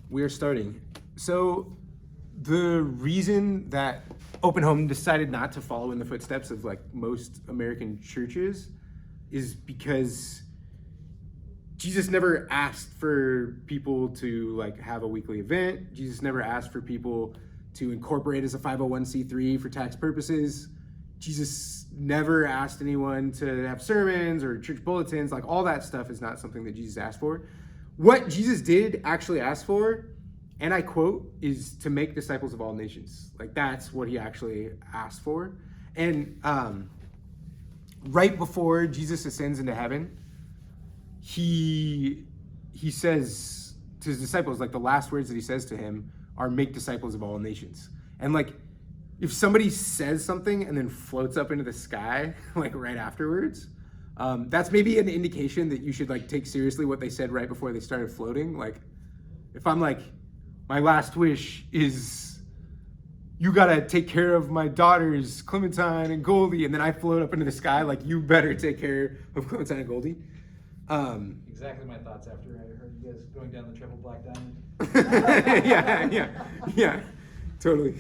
We are starting. So the reason that Open Home decided not to follow in the footsteps of like most American churches is because Jesus never asked for people to like have a weekly event. Jesus never asked for people to incorporate as a 501c3 for tax purposes. Jesus never asked anyone to have sermons or church bulletins. Like all that stuff is not something that Jesus asked for. What Jesus did actually ask for, and I quote, is to make disciples of all nations. Like that's what he actually asked for. And right before Jesus ascends into heaven, he says to his disciples, like the last words that he says to him are make disciples of all nations. And like if somebody says something and then floats up into the sky like right afterwards, that's maybe an indication that you should like take seriously what they said right before they started floating. Like if I'm like, my last wish is you gotta take care of my daughters, Clementine and Goldie, and then I float up into the sky, like you better take care of Clementine and Goldie. Exactly my thoughts after I heard you guys going down the triple black diamond. yeah, totally.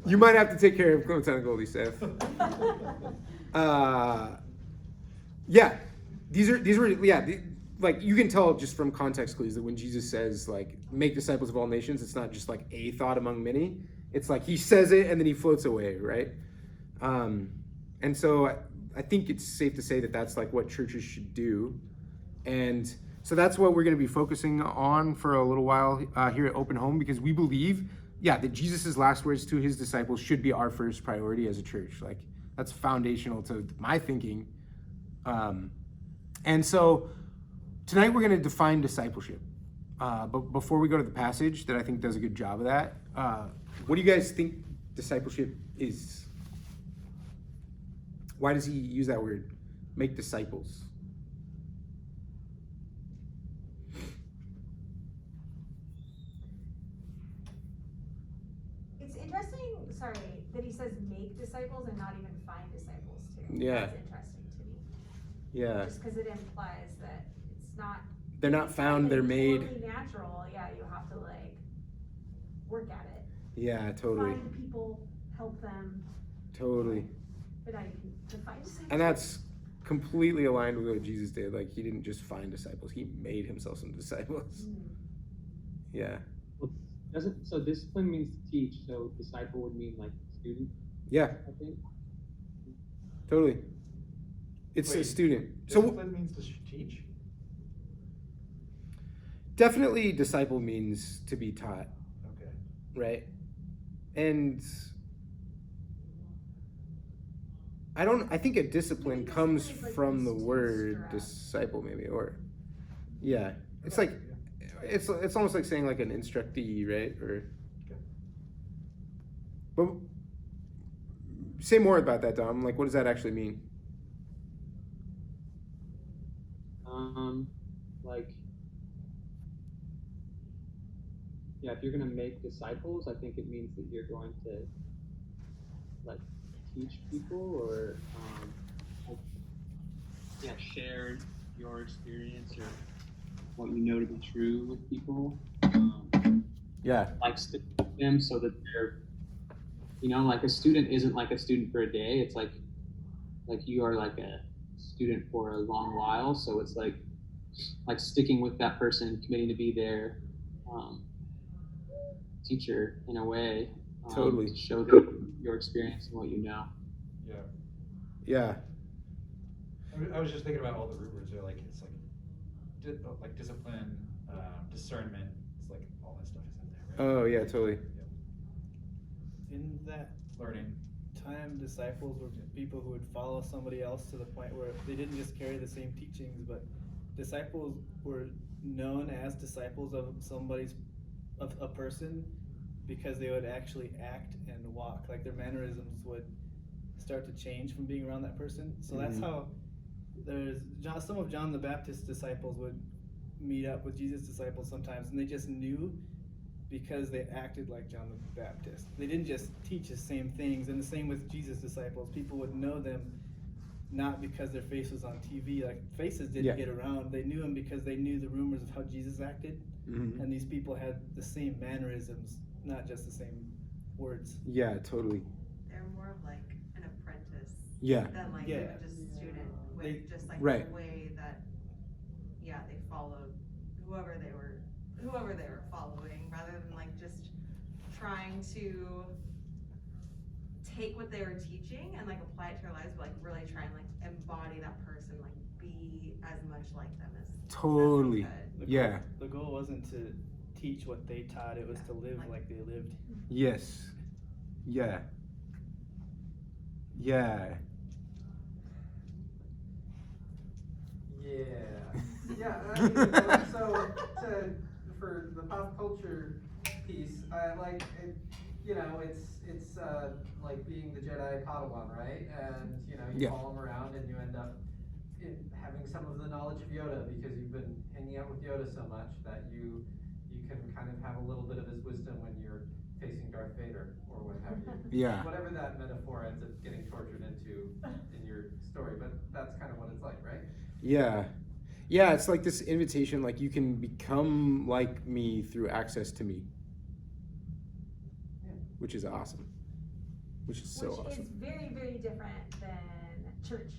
You might have to take care of Clementine and Goldie, Steph. Like you can tell just from context clues that when Jesus says like make disciples of all nations, it's not just like a thought among many. It's like he says it and then he floats away, right? And so I think it's safe to say that that's like what churches should do. And so that's what we're going to be focusing on for a little while here at Open Home, because we believe, that Jesus' last words to his disciples should be our first priority as a church. Like that's foundational to my thinking. And so tonight we're going to define discipleship. But before we go to the passage that I think does a good job of that, what do you guys think discipleship is? Why does he use that word? Make disciples. It's interesting, that he says make disciples and not even find disciples too. Yeah. That's interesting to me. Yeah. Just because it implies that it's not. They're not found, they're made. Totally natural, you have to like work at it. Yeah, totally. Find people, help them. Totally. But I to find disciples. And that's completely aligned with what Jesus did. Like he didn't just find disciples, he made himself some disciples. Yeah. Well, so discipline means to teach, so disciple would mean like student. Yeah. I think. Totally. It's a student. Discipline means to teach? Definitely disciple means to be taught. Okay. Right? And I think a discipline comes from the word disciple maybe, or it's like it's almost like saying like an instructee, right? Or but say more about that, Dom. Like what does that actually mean? If you're going to make disciples, I think it means that you're going to like teach people or share your experience or what you know to be true with people. Like stick with them so that they're, like a student isn't like a student for a day. It's like you are like a student for a long while. So it's like sticking with that person, committing to be their teacher in a way. Totally. To show them your experience and what you know. Yeah. I was just thinking about all the root words there, like it's like discipline, discernment. It's like all that stuff is in there, right? Oh yeah, totally. In that Learning. time, disciples were people who would follow somebody else to the point where they didn't just carry the same teachings, but disciples were known as disciples of a person because they would actually act and walk. Like their mannerisms would start to change from being around that person. So that's how some of John the Baptist's disciples would meet up with Jesus' disciples sometimes, and they just knew because they acted like John the Baptist. They didn't just teach the same things, and the same with Jesus' disciples. People would know them not because their face was on TV. Like, faces didn't Yeah. get around. They knew him because they knew the rumors of how Jesus acted. Mhm. And these people had the same mannerisms, not just the same words. Yeah, totally. They're more of like an apprentice Yeah. than like Yeah. just a student with They- just like Right. the way that they followed whoever they were following, rather than like just trying to take what they were teaching and like apply it to their lives, but like really try and like embody that person, like be as much like them as Totally. as they could. The Yeah. Goal, the goal wasn't to teach what they taught, it was to live like they lived. Yes. Yeah. Yeah. Yeah, I mean, so for the pop culture piece, I like it, you know, it's like being the Jedi Padawan, right? And you know, you Yeah. follow him around and you end up having some of the knowledge of Yoda because you've been hanging out with Yoda so much that you can kind of have a little bit of his wisdom when you're facing Darth Vader or what have you. Yeah. Whatever that metaphor ends up getting tortured into in your story, but that's kind of what it's like, right? Yeah. Yeah, it's like this invitation, like you can become like me through access to me. Yeah. Which is awesome. Which is so Which awesome. is very, very different than church.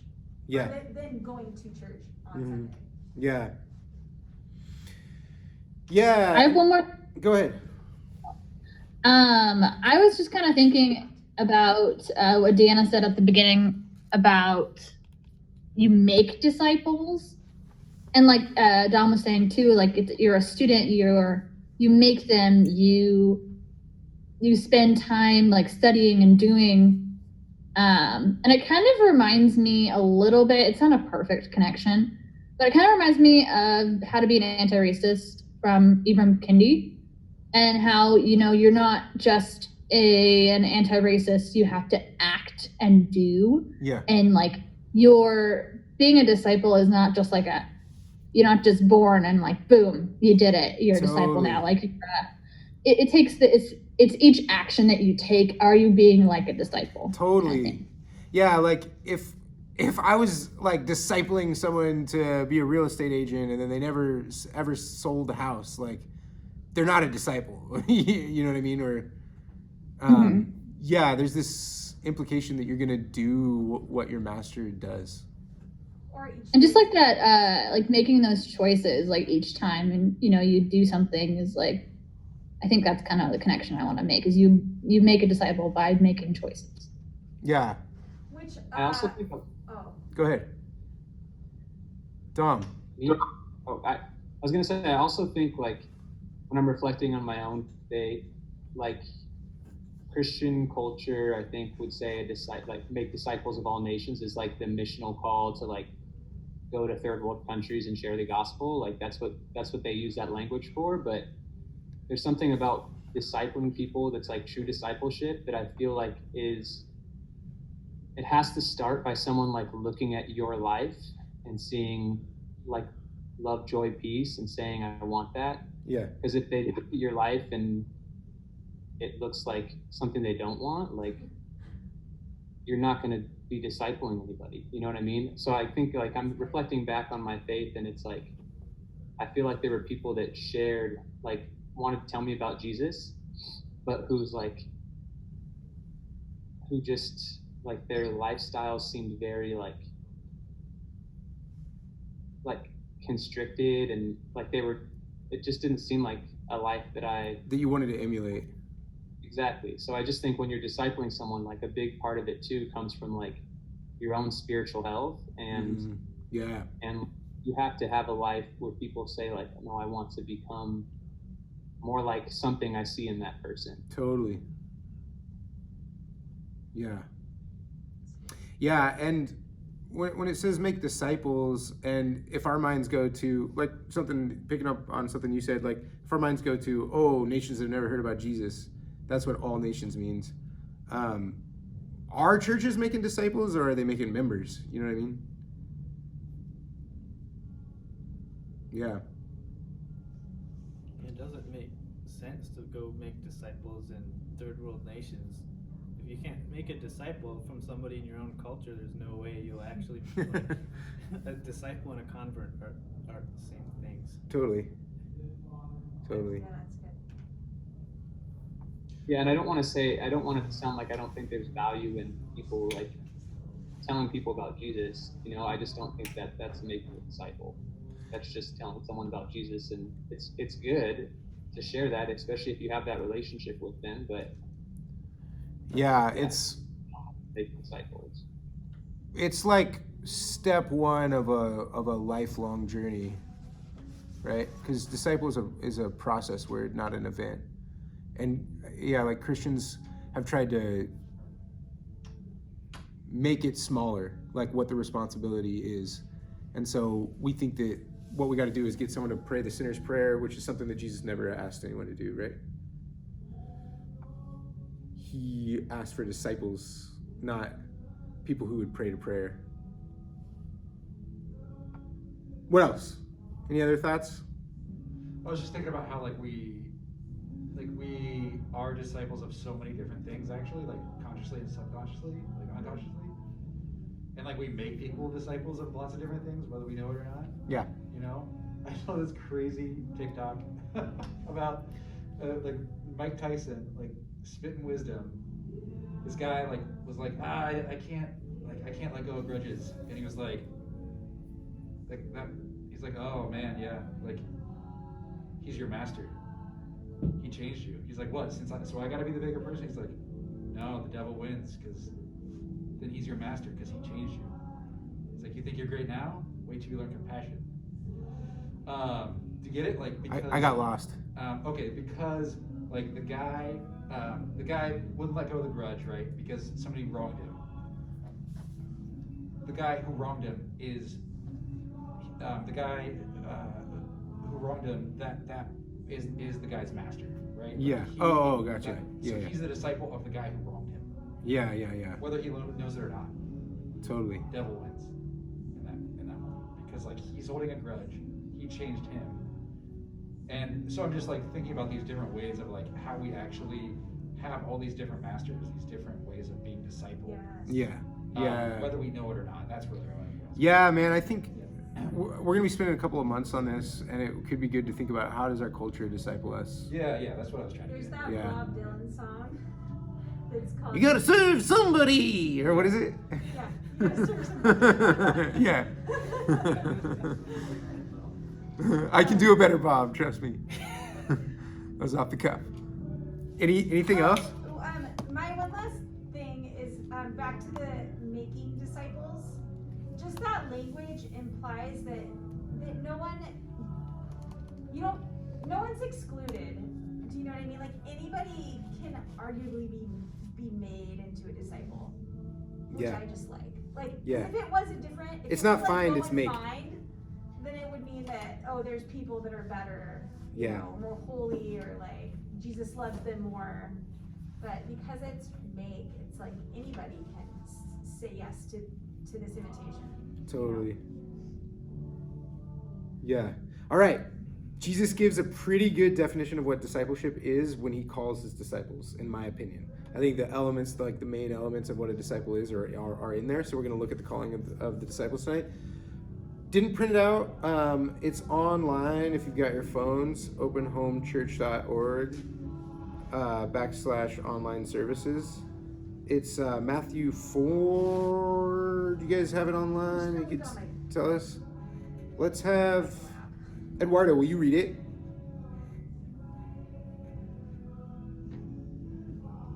Yeah. Or than going to church on Mhm. Sunday. Yeah. Yeah. I have one more. Go ahead. I was just kind of thinking about what Deanna said at the beginning about you make disciples, and like Don was saying too, like you're a student, you make them, you spend time like studying and doing, and it kind of reminds me a little bit. It's not a perfect connection, but it kind of reminds me of How to Be an Anti-Racist from Ibram Kendi. And how, you're not just an anti-racist, you have to act and do. Yeah. And like being a disciple is not just like you're not just born and like, boom, you did it. You're a disciple now. Like it takes it's each action that you take. Are you being like a disciple? Totally. Yeah. Like if I was like discipling someone to be a real estate agent and then they never ever sold a house, like, they're not a disciple. You know what I mean? Or, yeah, there's this implication that you're going to do what your master does. And just like that, like making those choices, like each time, and you do something is like, I think that's kind of the connection I want to make. Is you make a disciple by making choices. Yeah. Which I also think. Go ahead, Dom. I was gonna say I also think like when I'm reflecting on my own faith, like Christian culture, I think would say make disciples of all nations is like the missional call to like go to third world countries and share the gospel. Like that's what they use that language for. But there's something about discipling people that's like true discipleship that I feel like it has to start by someone like looking at your life and seeing like love, joy, peace, and saying, I want that. Yeah. Because if they look at your life and it looks like something they don't want, like you're not going to be discipling anybody. You know what I mean? So I think like I'm reflecting back on my faith, and it's like I feel like there were people that shared, like wanted to tell me about Jesus, but who just like their lifestyle seemed very like constricted, and like it just didn't seem like a life that you wanted to emulate. Exactly. So I just think when you're discipling someone, like a big part of it too comes from like your own spiritual health, and and you have to have a life where people say like, no, I want to become more like something I see in that person. Totally. Yeah. Yeah, and when it says make disciples, and if our minds go to like something, picking up on something you said, like if our minds go to, oh, nations have never heard about Jesus, that's what all nations means. Are churches making disciples, or are they making members? You know what I mean? Yeah. It doesn't make sense to go make disciples in third world nations if you can't make a disciple from somebody in your own culture, there's no way you'll actually like, a disciple and a convert are the same things. Totally. Yeah, that's good. Yeah, and I don't want it to sound like I don't think there's value in people like telling people about Jesus. You know, I just don't think that that's making a disciple. That's just telling someone about Jesus, and it's good to share that, especially if you have that relationship with them. But Yeah, it's make disciples. it's like step one of a lifelong journey, right? Because disciple is a process word, not an event. And yeah, like Christians have tried to make it smaller, like what the responsibility is. And so we think that what we got to do is get someone to pray the sinner's prayer, which is something that Jesus never asked anyone to do, right? He asked for disciples, not people who would pray to prayer. What else? Any other thoughts? I was just thinking about how we are disciples of so many different things, actually, like consciously and subconsciously, like unconsciously, and like we make people disciples of lots of different things, whether we know it or not. Yeah. You know, I saw this crazy TikTok about like Mike Tyson, like spitting wisdom. This guy like was like, I can't let go of grudges, and he was like that. He's like, oh man, yeah, like he's your master. He changed you. He's like, what? So I got to be the bigger person? He's like, no, the devil wins because then he's your master because he changed you. He's like, you think you're great now? Wait till you learn compassion. Do you get it? Like, because I got lost. Okay, because like the guy wouldn't let go of the grudge, right? Because somebody wronged him. The guy who wronged him is the guy who wronged him. That is the guy's master, right? Yeah. He, Gotcha. So Yeah. he's the disciple of the guy who wronged him. Yeah. Whether he knows it or not. Totally. Devil wins in that moment because like he's holding a grudge. He changed him, and so I'm just like thinking about these different ways of like how we actually have all these different masters, these different ways of being discipled. Yes. Yeah. Whether we know it or not, that's really what I mean. Yeah, man. I think we're gonna be spending a couple of months on this, and it could be good to think about how does our culture disciple us. Yeah, that's what I was trying to There's do. that Yeah. Bob Dylan song that's called You gotta serve somebody, or what is it? Yeah, you gotta serve somebody. Yeah. I can do a better Bob, trust me. That was off the cuff. Anything else? My one last thing is back to the making disciples. Just that language implies that no one's excluded. Do you know what I mean? Like anybody can arguably be made into a disciple, which Yeah. I just like. Like Yeah. if it was a different, if It's it not was like find, go it's and make. find, then it would mean that there's people that are better, Yeah. more holy, or like Jesus loves them more. But because it's make, it's like anybody can say yes to this invitation. Totally. Yeah. All right. Jesus gives a pretty good definition of what discipleship is when he calls his disciples, in my opinion. I think the elements, like the main elements of what a disciple is, are in there. So we're going to look at the calling of the disciples tonight. Didn't print it out. It's online if you've got your phones. openhomechurch.org /online services. It's Matthew 4. Do you guys have it online? You could tell us. Let's have Eduardo. Will you read it?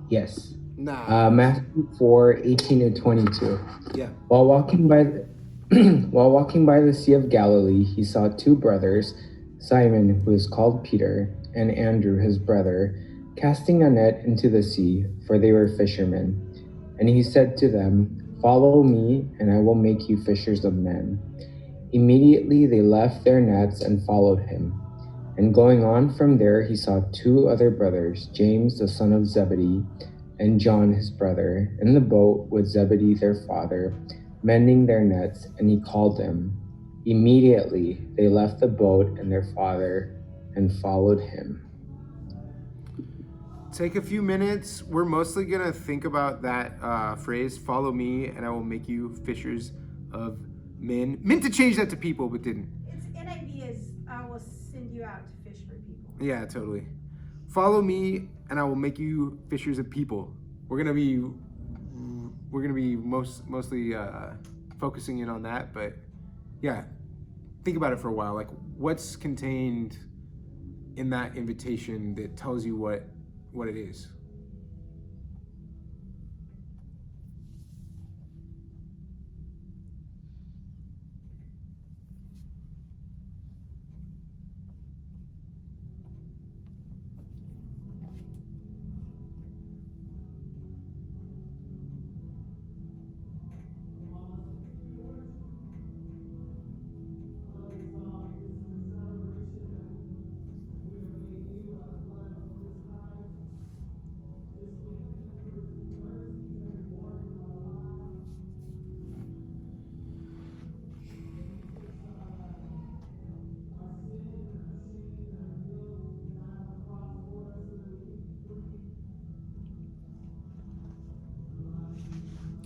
Yes. Nah. Matthew 4:18-22. Yeah. While walking by the Sea of Galilee, he saw two brothers, Simon, who is called Peter, and Andrew, his brother, casting a net into the sea, for they were fishermen. And he said to them, "Follow me, and I will make you fishers of men." Immediately they left their nets and followed him. And going on from there, he saw two other brothers, James, the son of Zebedee, and John, his brother, in the boat with Zebedee, their father, mending their nets, and he called them. Immediately they left the boat and their father and followed him. take a few minutes. We're mostly going to think about that phrase, follow me, and I will make you fishers of men. Meant to change that to people, but didn't. It's NIV is I will send you out to fish for people. Yeah, totally. Follow me, and I will make you fishers of people. We're gonna be mostly focusing in on that, but yeah, think about it for a while. Like, what's contained in that invitation that tells you what it is?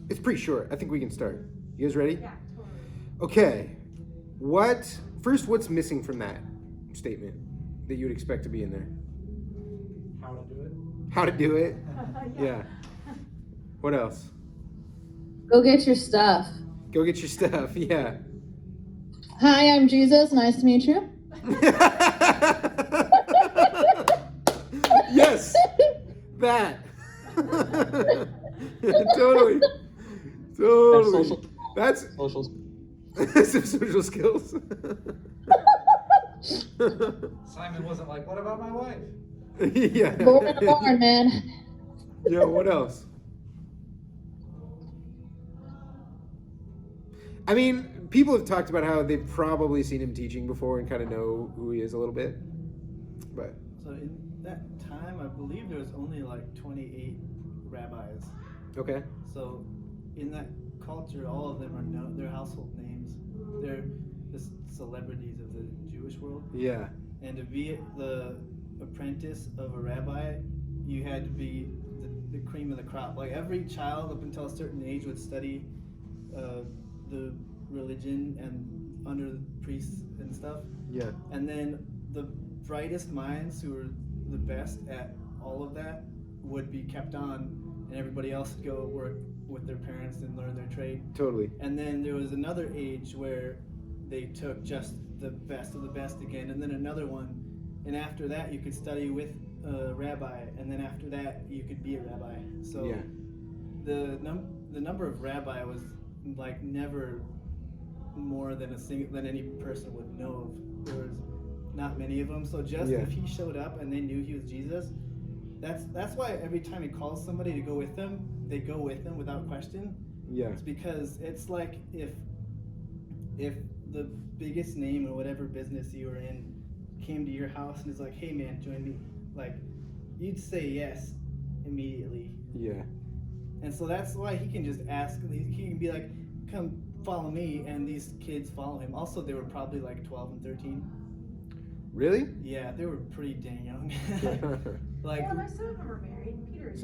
It's pretty short. I think we can start. You guys ready? Yeah, totally. Okay. What's missing from that statement that you would expect to be in there? How to do it. How to do it? Yeah. What else? Go get your stuff. Go get your stuff. Yeah. Hi, I'm Jesus. Nice to meet you. Yes. That. Totally. That's social. Some social skills. Simon wasn't like, what about my wife? Yeah. Born in a barn, man. Yeah, what else? I mean, people have talked about how they've probably seen him teaching before and kind of know who he is a little bit. But So in that time, I believe there was only like 28 rabbis. okay. So in that culture, all of them are known. They're household names. They're the celebrities of the Jewish world. Yeah. And to be the apprentice of a rabbi, you had to be the cream of the crop. Like every child up until a certain age would study the religion and under the priests and stuff. Yeah. And then the brightest minds who were the best at all of that would be kept on, and everybody else would go work with their parents and learn their trade. Totally. And then there was another age where they took just the best of the best again, and then another one. And after that, you could study with a rabbi, and then after that, you could be a rabbi. So Yeah. the number of rabbi was like never more than than any person would know of. There was not many of them. So just Yeah. if he showed up and they knew he was Jesus, that's why every time he calls somebody to go with them, they go with him without question. Yeah. It's because it's like if the biggest name or whatever business you were in came to your house and is like, hey man, join me, like you'd say yes immediately. Yeah. And so that's why he can just ask, he can be like, come follow me, and these kids follow him. Also, they were probably like 12 and 13. Really? Yeah, they were pretty dang young. Like, Well, some of them are married. Peter's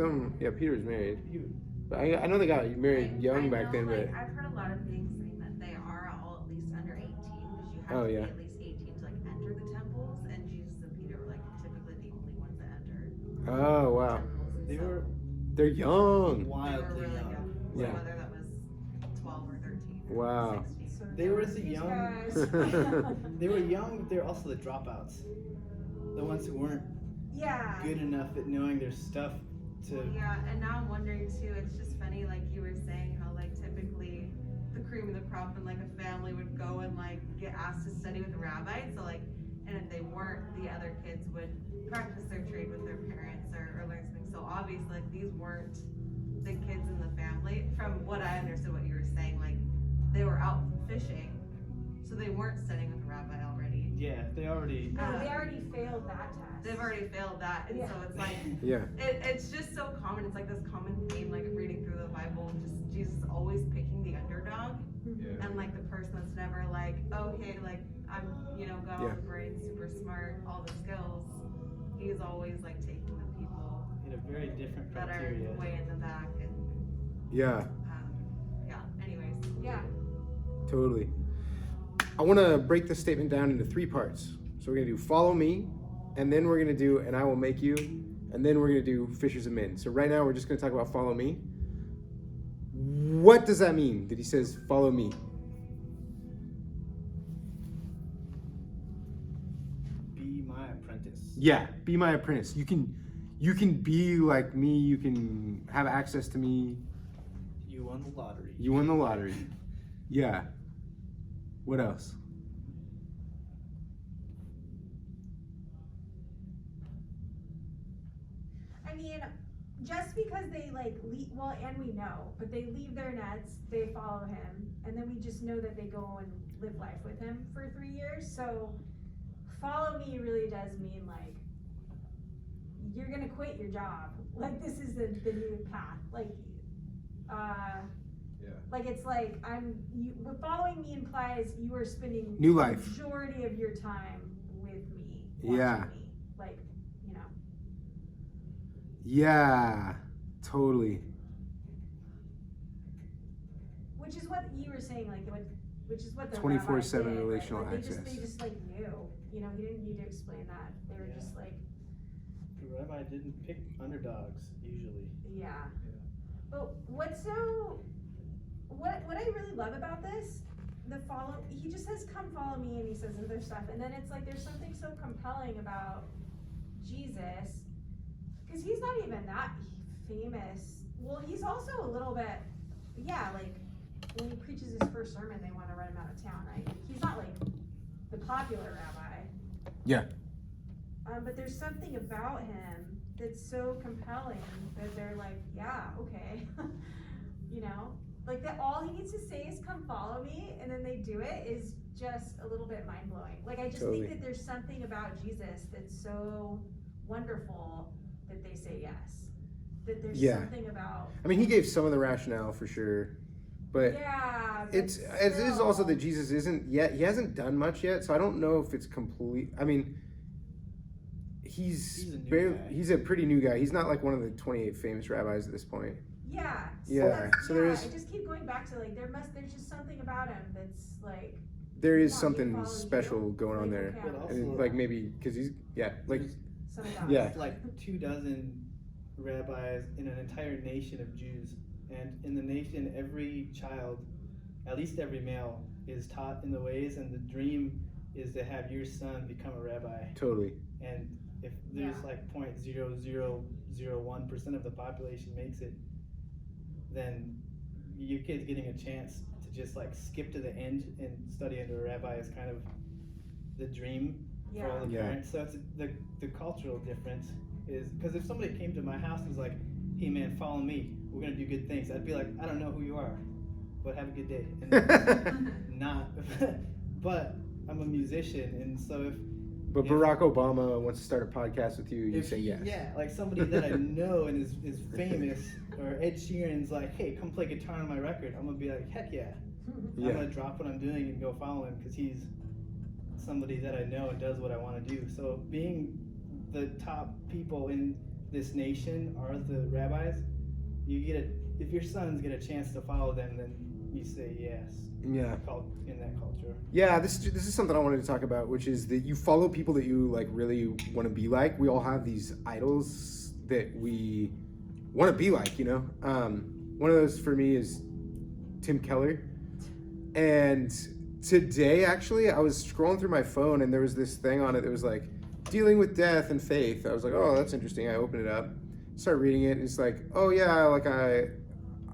Peter's married. you, But I know they got married young I back then, know, but like, I've heard a lot of things saying that they are all at least under 18, because you have Oh, to yeah. be at least 18 to like enter the temples, and Jesus and Peter were like typically the only ones that entered oh the wow. temples. And they so were They're young. they were wildly really young. young. Yeah. So whether that was 12 or 13 or Wow. 16. So They there were was the these young- guys. They were young, but they're also the dropouts. The ones who weren't Yeah. good enough at knowing their stuff to. Well, yeah, and now I'm wondering too, it's just funny, like you were saying how like typically the cream of the crop in like a family would go and like get asked to study with a rabbi. So like, and if they weren't, the other kids would practice their trade with their parents or learn something. So obviously like these weren't the kids in the family. From what I understood what you were saying, like they were out fishing, so they weren't studying with a rabbi already. Yeah, they already. No, they already failed that test. They've already failed that, and Yeah. so it's like Yeah. it's just so common. It's like this common theme, like reading through the Bible, just Jesus always picking the underdog, Yeah. and like the person that's never like, okay, like I'm, got all Yeah. the brains, super smart, all the skills. He's always like taking the people. They're very different that are criteria. way in the back and Yeah, yeah. Anyways, Yeah. totally. I want to break this statement down into 3 parts. So we're going to do follow me, and then we're going to do and I will make you, and then we're going to do fishers of men. So right now we're just going to talk about follow me. What does that mean that he says follow me? Be my apprentice. Yeah, be my apprentice. You can be like me, you can have access to me. You won the lottery. You won the lottery. Yeah. What else? I mean, just because they like leave, well, and we know, but they leave their nets, they follow him, and then we just know that they go and live life with him for 3 years. So follow me really does mean like you're gonna quit your job. Like this is the new path. Like like it's like following me implies you are spending New life. the majority of your time with me. Watching Yeah. me. Like, you know. Yeah, totally. Which is what you were saying, like, which is what the 24/7 rabbi did, relational like, access. They just like knew, you know, he didn't need to explain that. They were just like, The rabbi didn't pick underdogs usually. yeah. But what I really love about this, he just says, come follow me, and he says other stuff, and then it's like, there's something so compelling about Jesus, because he's not even that famous. Well, he's also a little bit, yeah, like, when he preaches his first sermon, they want to run him out of town, right? He's not like the popular rabbi. Yeah. But there's something about him that's so compelling that they're like, yeah, okay. You know? Like that all he needs to say is come follow me, and then they do it is just a little bit mind blowing. Like I just Totally. think that there's something about Jesus that's so wonderful that they say yes. That there's Yeah. something about I mean, he gave some of the rationale for sure, but yeah, but it is also that Jesus isn't yet. He hasn't done much yet, so I don't know if it's complete. I mean, he's a new barely, guy. he's a pretty new guy. He's not like one of the 28 famous rabbis at this point. yeah. Yeah, that's- so there's- I just keep going back to like there's just something about him that's like There is want me to something follow special you? going on Like, there, okay, But I'm also- and like maybe because he's like some of that. Yeah. There's like 24 rabbis in an entire nation of Jews, and in the nation, every child, at least every male, is taught in the ways, and the dream is to have your son become a rabbi. totally. And if there's Yeah. like 0.0001% of the population makes it, then your kid's getting a chance to just like skip to the end and study under a rabbi is kind of the dream for all the Yeah. parents. So it's the cultural difference is because if somebody came to my house and was like, "Hey man, follow me. We're gonna do good things," I'd be like, "I don't know who you are, but have a good day." And not, but I'm a musician, and so But if- Barack Obama wants to start a podcast with you. You if say yes. Yeah, like somebody that I know and is famous, or Ed Sheeran's like, "Hey, come play guitar on my record." I'm gonna be like, "Heck yeah!" Yeah. I'm gonna drop what I'm doing and go follow him because he's somebody that I know and does what I want to do. So being the top people in this nation are the rabbis. If your sons get a chance to follow them, then you say yes. Yeah. In that culture. Yeah, this is something I wanted to talk about, which is that you follow people that you like really want to be like. We all have these idols that we want to be like, you know. One of those for me is Tim Keller. And today, actually, I was scrolling through my phone and there was this thing on it that was like dealing with death and faith. I was like, oh, that's interesting. I opened it up, started reading it, and it's like, oh yeah, like I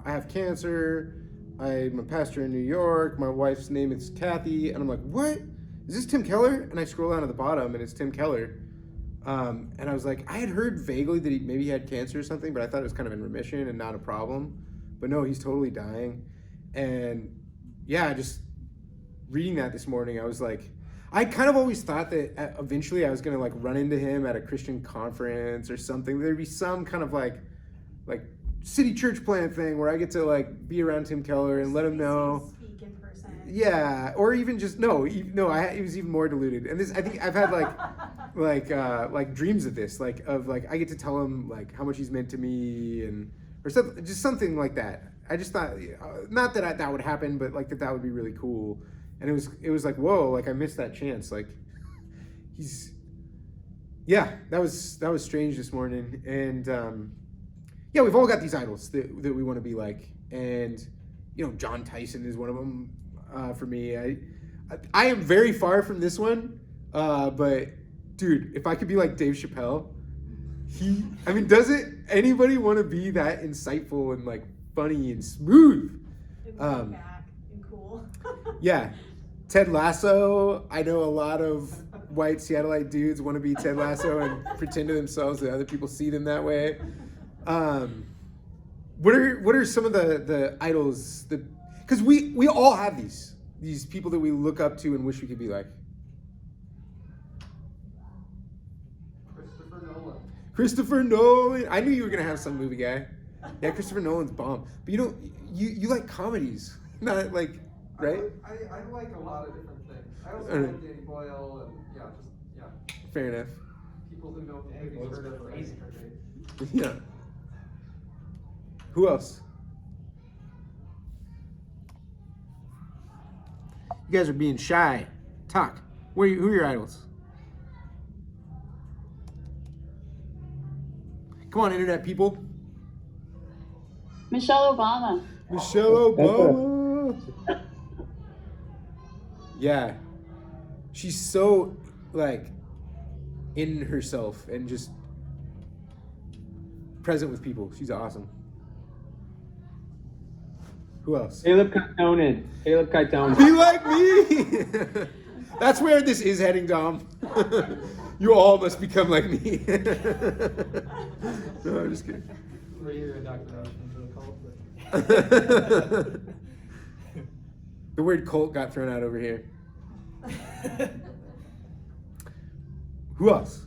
have cancer. I'm a pastor in New York. My wife's name is Kathy. And I'm like, what? Is this Tim Keller? And I scroll down to the bottom and it's Tim Keller. And I was like, I had heard vaguely that maybe he had cancer or something, but I thought it was kind of in remission and not a problem. But no, he's totally dying. And yeah, just reading that this morning, I was like, I kind of always thought that eventually I was going to like run into him at a Christian conference or something. There'd be some kind of like city church plant thing where I get to like be around Tim Keller and let him know. Speak in person. Yeah, or even just it was even more diluted. And this, I think I've had like dreams of this, like I get to tell him like how much he's meant to me, and or something, just something like that. I just thought, not that that would happen, but like that would be really cool. And it was like, whoa, like I missed that chance. Like that was strange this morning. And yeah, we've all got these idols that we want to be like, and John Tyson is one of them for me. I am very far from this one, but dude, if I could be like Dave Chappelle, doesn't anybody want to be that insightful and like funny and smooth? And back and cool. Yeah. Ted Lasso, I know a lot of white Seattleite dudes want to be Ted Lasso and pretend to themselves that other people see them that way. What are some of the idols that, because we all have these people that we look up to and wish we could be like? Christopher Nolan. I knew you were gonna have some movie guy. Yeah, Christopher Nolan's bomb. But you like comedies, not like, right? I like a lot of different things. I also like Danny Boyle and Fair enough. people who know movies heard of crazy. Yeah. Who else? You guys are being shy. Talk. Who are your idols? Come on, internet people. Michelle Obama. Michelle Obama. Yeah. She's so, like, in herself and just present with people. She's awesome. Who else? Caleb Kaitonen. Be like me! That's where this is heading, Dom. You all must become like me. No, I'm just kidding. For your indoctrination into the cult. The word cult got thrown out over here. Who else?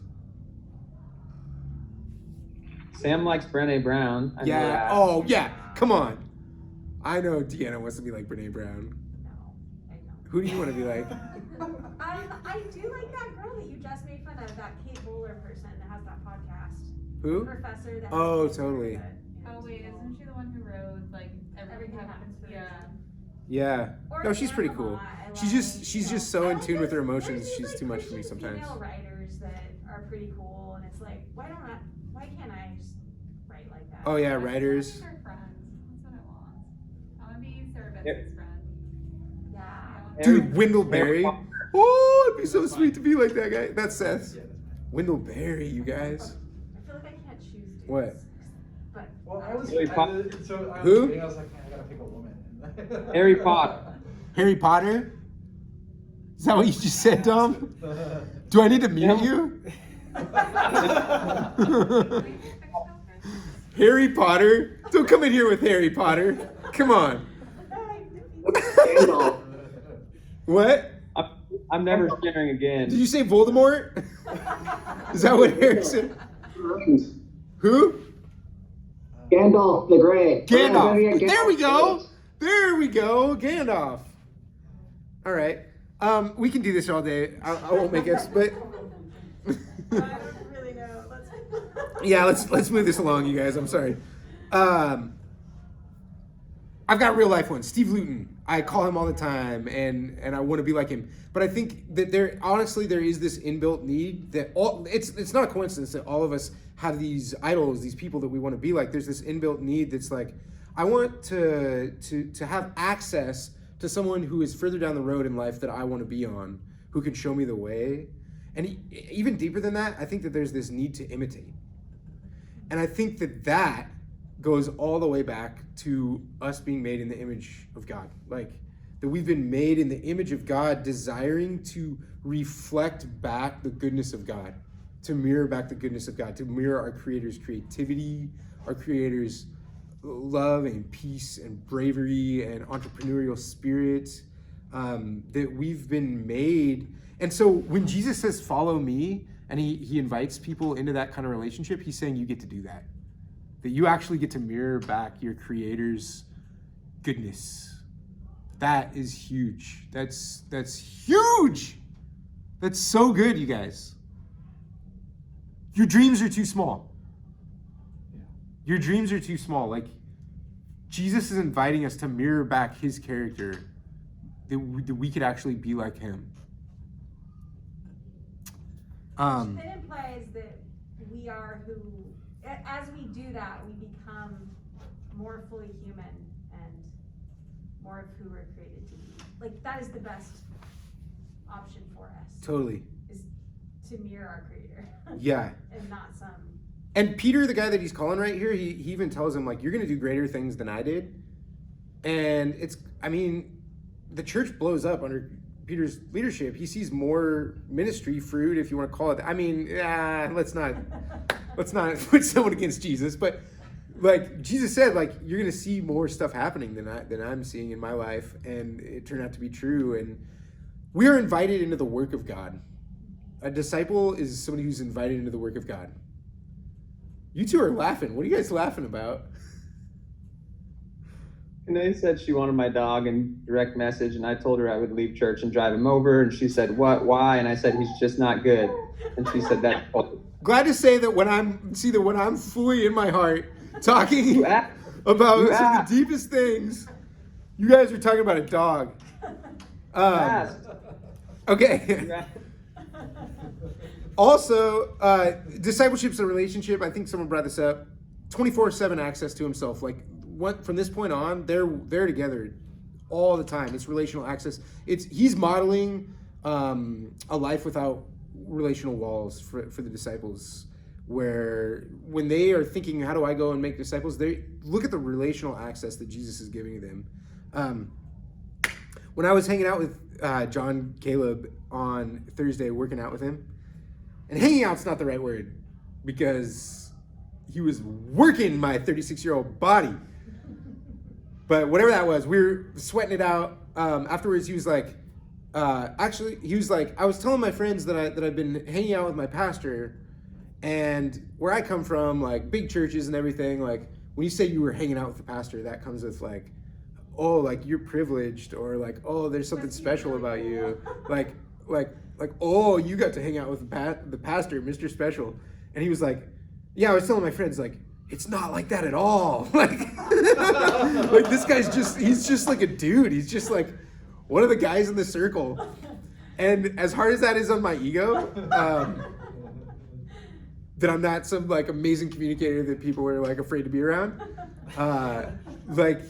Sam likes Brené Brown. I know Yeah. that. Oh, yeah. Come on. I know Deanna wants to be like Brené Brown. No, I don't. Who do you want to be like? I do like that girl that you just made fun of, that Kate Bowler person that has that podcast. Who? Professor that Oh, has totally. Oh wait, isn't she the one who wrote like Everything Happens for a Yeah. Reason? Yeah. Or No, she's pretty Anna cool. Lamott, I She's like, just so I in like tune with her those- emotions. there's these, She's like, too much for me Christian sometimes. Female writers that are pretty cool, and it's like, why can't I just write like that? Oh yeah, I just wanna writers. be her friend. That's what I want. I want to be Sarah Yep. Betsy's friend. Yeah. Dude, Wendell Berry. Harry Oh, it'd be so That's sweet fine. to be like that guy. That's Seth. Yeah, that's fine. Wendell Berry, you guys. I feel like I can't choose dudes. What? But Well, I was Harry Potter. so I was Who? thinking, I was like, man, I gotta pick a woman. Harry Potter. Harry Potter? Is that what you just said, Dom? Do I need to mute you? Harry Potter? Don't come in here with Harry Potter. Come on. What? I'm never sharing again. Did you say Voldemort? Is that what Harry said? Who? Gandalf the Grey. Gandalf. There we go. There we go. Gandalf. All right. We can do this all day. I won't make it, but I don't really know. yeah, let's move this along, you guys. I'm sorry. I've got real life ones. Steve Luton. I call him all the time, and I want to be like him. But I think that there is this inbuilt need that it's not a coincidence that all of us have these idols, these people that we want to be like. There's this inbuilt need that's like, I want to have access to someone who is further down the road in life that I want to be on, who can show me the way. And even deeper than that, I think that there's this need to imitate. And I think that goes all the way back to us being made in the image of God. Like, that we've been made in the image of God, desiring to reflect back the goodness of God, to mirror back the goodness of God, to mirror our Creator's creativity, our Creator's love and peace and bravery and entrepreneurial spirit, that we've been made. And so when Jesus says, follow me, and he invites people into that kind of relationship, he's saying you get to do that. That you actually get to mirror back your Creator's goodness. That is huge. That's huge. That's so good, you guys. your dreams are too small. Yeah. Your dreams are too small. Like, Jesus is inviting us to mirror back his character, that we could actually be like him. It implies that we are who, as we do that, we become more fully human and more of who we're created to be. Like, that is the best option for us. Totally. Is to mirror our creator. Yeah. And not some. And Peter, the guy that he's calling right here, he even tells him, like, you're going to do greater things than I did. And the church blows up under Peter's leadership. He sees more ministry fruit, if you want to call it that. Let's not put someone against Jesus. But, like, Jesus said, like, you're going to see more stuff happening than I'm seeing in my life. And it turned out to be true. And we are invited into the work of God. A disciple is somebody who's invited into the work of God. You two are laughing. What are you guys laughing about? Kanae said she wanted my dog in direct message, and I told her I would leave church and drive him over, and she said, what, why? And I said, he's just not good. And she said, that's cool. Glad to say that when I'm fully in my heart talking about some of the deepest things, you guys are talking about a dog. Okay. Also, discipleship's a relationship. I think someone brought this up. 24/7 access to himself. Like, from this point on, they're together all the time. It's relational access. He's modeling a life without relational walls for the disciples, where when they are thinking, how do I go and make disciples, they look at the relational access that Jesus is giving them. When I was hanging out with John Caleb on Thursday, working out with him, and hanging out's not the right word, because he was working my 36-year-old body. But whatever that was, we were sweating it out. Afterwards, he was like, I was telling my friends that I've been hanging out with my pastor, and where I come from, like, big churches and everything, like, when you say you were hanging out with the pastor, that comes with, like, oh, like, you're privileged, or like, oh, there's something special about you. Like, oh, you got to hang out with the pastor, Mr. Special. And he was like, yeah, I was telling my friends, like, it's not like that at all. Like, like, this guy's he's just like a dude. He's just like one of the guys in the circle. And as hard as that is on my ego, that I'm not some, like, amazing communicator that people are, like, afraid to be around. Like,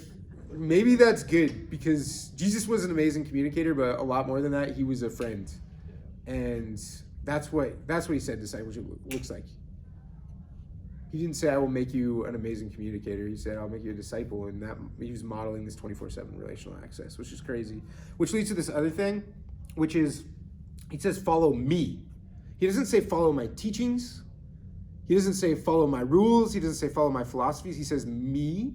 maybe that's good, because Jesus was an amazing communicator, but a lot more than that, he was a friend. And that's what he said discipleship looks like. He didn't say, I will make you an amazing communicator. He said, I'll make you a disciple. And that he was modeling this 24/7 relational access, which is crazy. Which leads to this other thing, which is, he says, follow me. He doesn't say follow my teachings. He doesn't say follow my rules. He doesn't say follow my philosophies. He says me.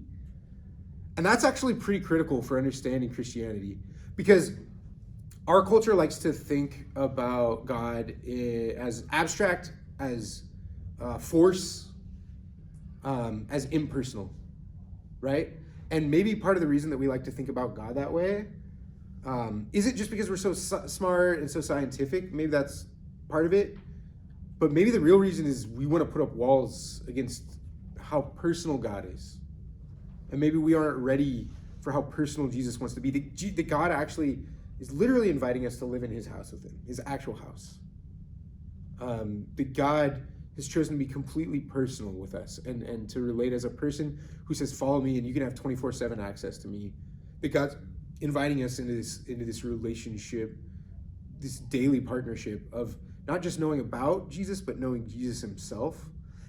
And that's actually pretty critical for understanding Christianity, because our culture likes to think about God as abstract, as force, as impersonal, right? And maybe part of the reason that we like to think about God that way isn't just because we're so smart and so scientific. Maybe that's part of it. But maybe the real reason is we want to put up walls against how personal God is. And maybe we aren't ready for how personal Jesus wants to be. That God actually is literally inviting us to live in his house with him, his actual house. That God has chosen to be completely personal with us and to relate as a person who says, follow me and you can have 24/7 access to me. That God's inviting us into this relationship, this daily partnership of not just knowing about Jesus, but knowing Jesus himself.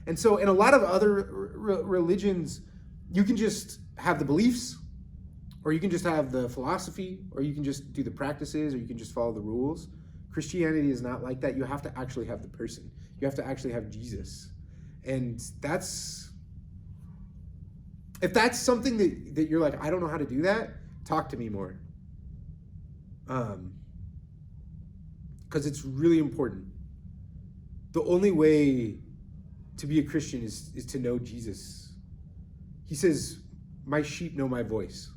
And so in a lot of other religions, you can just have the beliefs, or you can just have the philosophy, or you can just do the practices, or you can just follow the rules. Christianity is not like that. You have to actually have the person. You have to actually have Jesus. And if that's something that you're like, I don't know how to do that, talk to me more. Because it's really important. The only way to be a Christian is to know Jesus. He says, my sheep know my voice.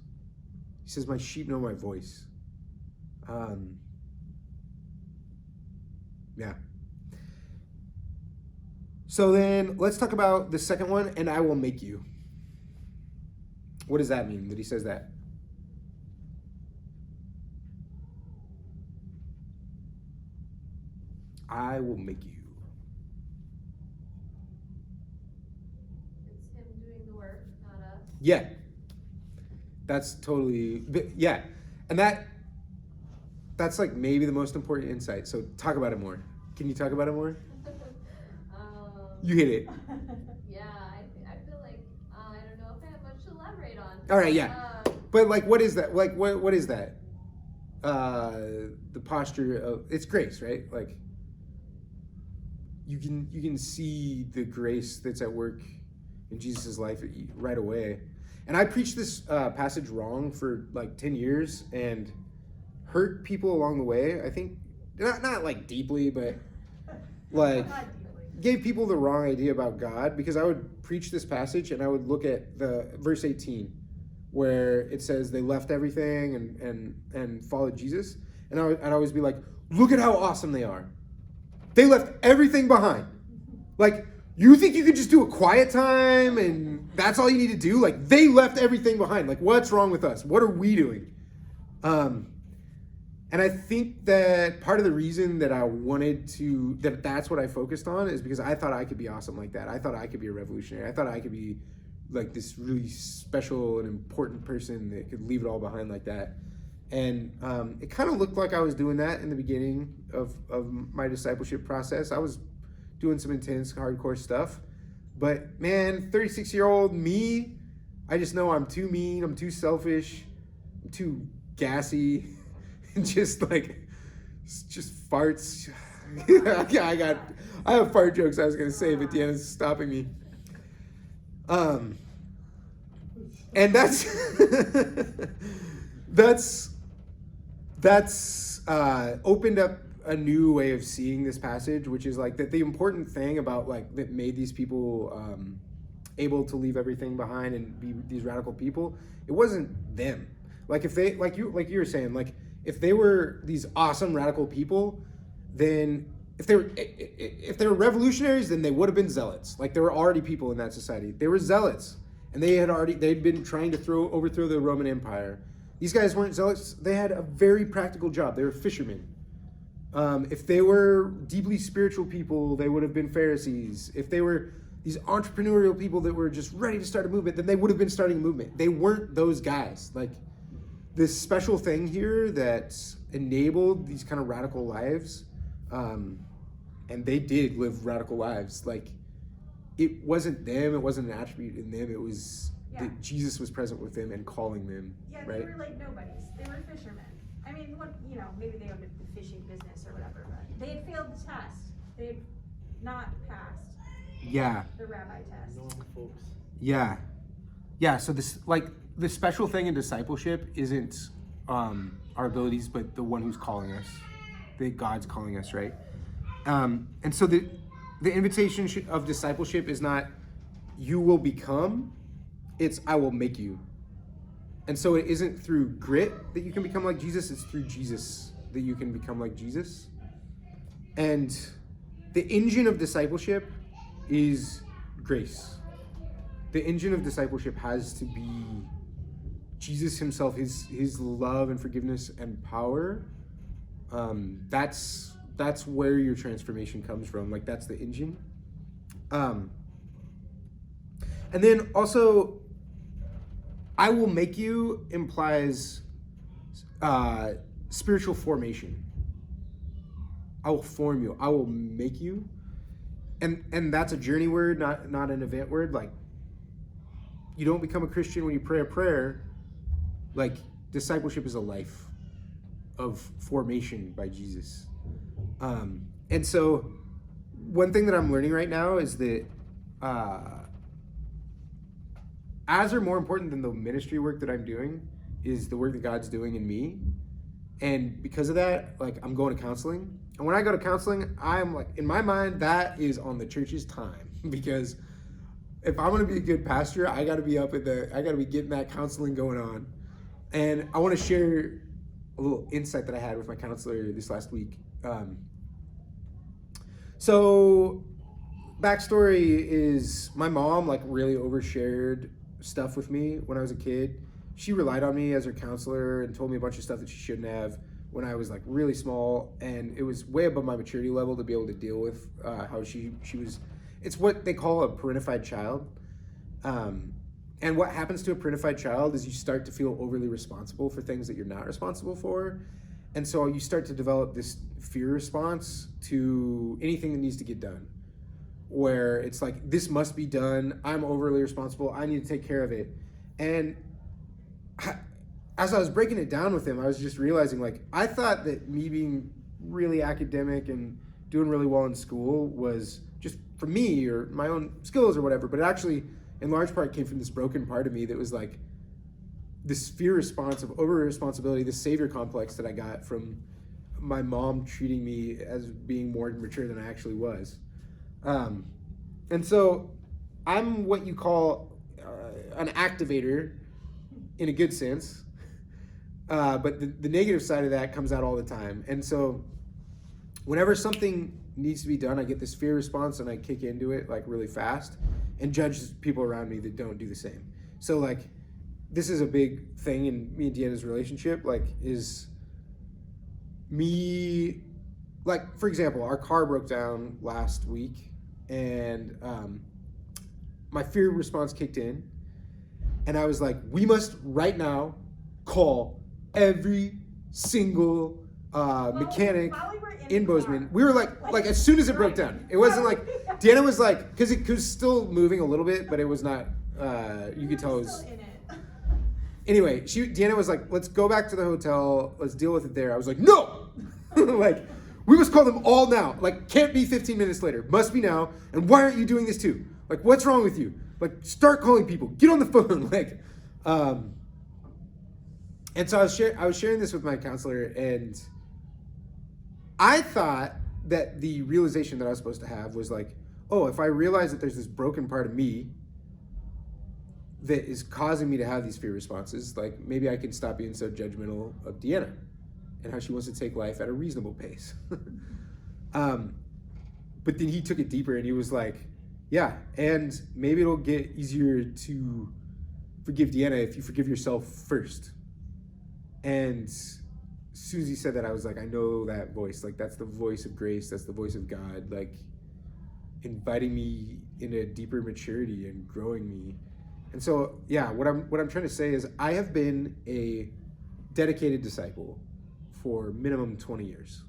He says, my sheep know my voice. Yeah. So then let's talk about the second one, and I will make you. What does that mean that he says that? I will make you. It's him doing the work, not us. Yeah. That's totally, yeah. And that's like maybe the most important insight. So talk about it more. Can you talk about it more? You hit it. Yeah, I feel like I don't know if I have much to elaborate on. All right, yeah. But like, what is that? Like, what is that? The posture of, it's grace, right? Like, you can see the grace that's at work in Jesus' life right away. And I preached this passage wrong for like 10 years and hurt people along the way. I think not like deeply, but like gave people the wrong idea about God, because I would preach this passage and I would look at the verse 18 where it says they left everything and followed Jesus. And I'd always be like, look at how awesome they are. They left everything behind. Like, you think you could just do a quiet time and that's all you need to do? Like, they left everything behind. Like, what's wrong with us? What are we doing? And I think that part of the reason that I wanted to, that's what I focused on, is because I thought I could be awesome like that. I thought I could be a revolutionary. I thought I could be like this really special and important person that could leave it all behind like that. And it kind of looked like I was doing that in the beginning of my discipleship process. I was doing some intense, hardcore stuff. But man, 36-year-old me, I just know I'm too mean, I'm too selfish, I'm too gassy, and just farts. I have fart jokes I was gonna say, but Deanna's stopping me. And that's opened up a new way of seeing this passage, which is like that the important thing about like that made these people able to leave everything behind and be these radical people, it wasn't them. Like if they, like you were saying, like if they were these awesome radical people, then if they were revolutionaries, then they would have been zealots. Like there were already people in that society. They were zealots, and they'd been trying to overthrow the Roman Empire. These guys weren't zealots. They had a very practical job. They were fishermen. If they were deeply spiritual people, they would have been Pharisees. If they were these entrepreneurial people that were just ready to start a movement, then they would have been starting a movement. They weren't those guys. Like this special thing here that enabled these kind of radical lives, and they did live radical lives. Like it wasn't them. It wasn't an attribute in them. It was that Jesus was present with them and calling them. Yeah, right? They were like nobodies. They were fishermen. I mean, maybe they owned a fishing business or whatever, but they had failed the test. They had not passed. The rabbi test. Normal folks. Yeah. So this, like, the special thing in discipleship isn't our abilities, but the one who's calling us. That God's calling us, right? And so the invitation of discipleship is not you will become, it's I will make you. And so it isn't through grit that you can become like Jesus, it's through Jesus that you can become like Jesus. And the engine of discipleship is grace. The engine of discipleship has to be Jesus himself, his love and forgiveness and power. That's where your transformation comes from. Like that's the engine. And then also, I will make you implies spiritual formation. I will form you. I will make you. And that's a journey word, not an event word. Like, you don't become a Christian when you pray a prayer. Like, discipleship is a life of formation by Jesus. And so, one thing that I'm learning right now is that as are more important than the ministry work that I'm doing is the work that God's doing in me. And because of that, like, I'm going to counseling. And when I go to counseling, I'm like, in my mind, that is on the church's time. Because if I'm going to be a good pastor, I got to be getting that counseling going on. And I want to share a little insight that I had with my counselor this last week. So backstory is my mom like really overshared stuff with me when I was a kid. She relied on me as her counselor and told me a bunch of stuff that she shouldn't have when I was like really small, and it was way above my maturity level to be able to deal with how she was. It's what they call a parentified child. And what happens to a parentified child is you start to feel overly responsible for things that you're not responsible for. And so you start to develop this fear response to anything that needs to get done, where it's like, this must be done. I'm overly responsible. I need to take care of it. And as I was breaking it down with him, I was just realizing, like, I thought that me being really academic and doing really well in school was just for me or my own skills or whatever, but it actually in large part came from this broken part of me that was like this fear response of over responsibility, this savior complex that I got from my mom treating me as being more mature than I actually was. And so I'm what you call an activator in a good sense, but the negative side of that comes out all the time. And so whenever something needs to be done, I get this fear response and I kick into it like really fast and judge people around me that don't do the same. So like, this is a big thing in me and Deanna's relationship, like is me, like for example, our car broke down last week and my fear response kicked in and I was like, we must right now call every single mechanic in Bozeman. We were like as soon as it broke down. It wasn't like, Deanna was like, because it was still moving a little bit, but it was not, you could tell it was. Anyway, Deanna was like, let's go back to the hotel. Let's deal with it there. I was like, no! Like, we must call them all now. Like, can't be 15 minutes later. Must be now. And why aren't you doing this too? Like, what's wrong with you? Like, start calling people. Get on the phone. Like, and so I was sharing this with my counselor, and I thought that the realization that I was supposed to have was like, oh, if I realize that there's this broken part of me that is causing me to have these fear responses, like maybe I can stop being so judgmental of Deanna and how she wants to take life at a reasonable pace. But then he took it deeper and he was like, yeah, and maybe it'll get easier to forgive Deanna if you forgive yourself first. And as soon as he said that, I was like, I know that voice. Like, that's the voice of grace. That's the voice of God, like inviting me into a deeper maturity and growing me. And so, yeah, what I'm trying to say is I have been a dedicated disciple for minimum 20 years.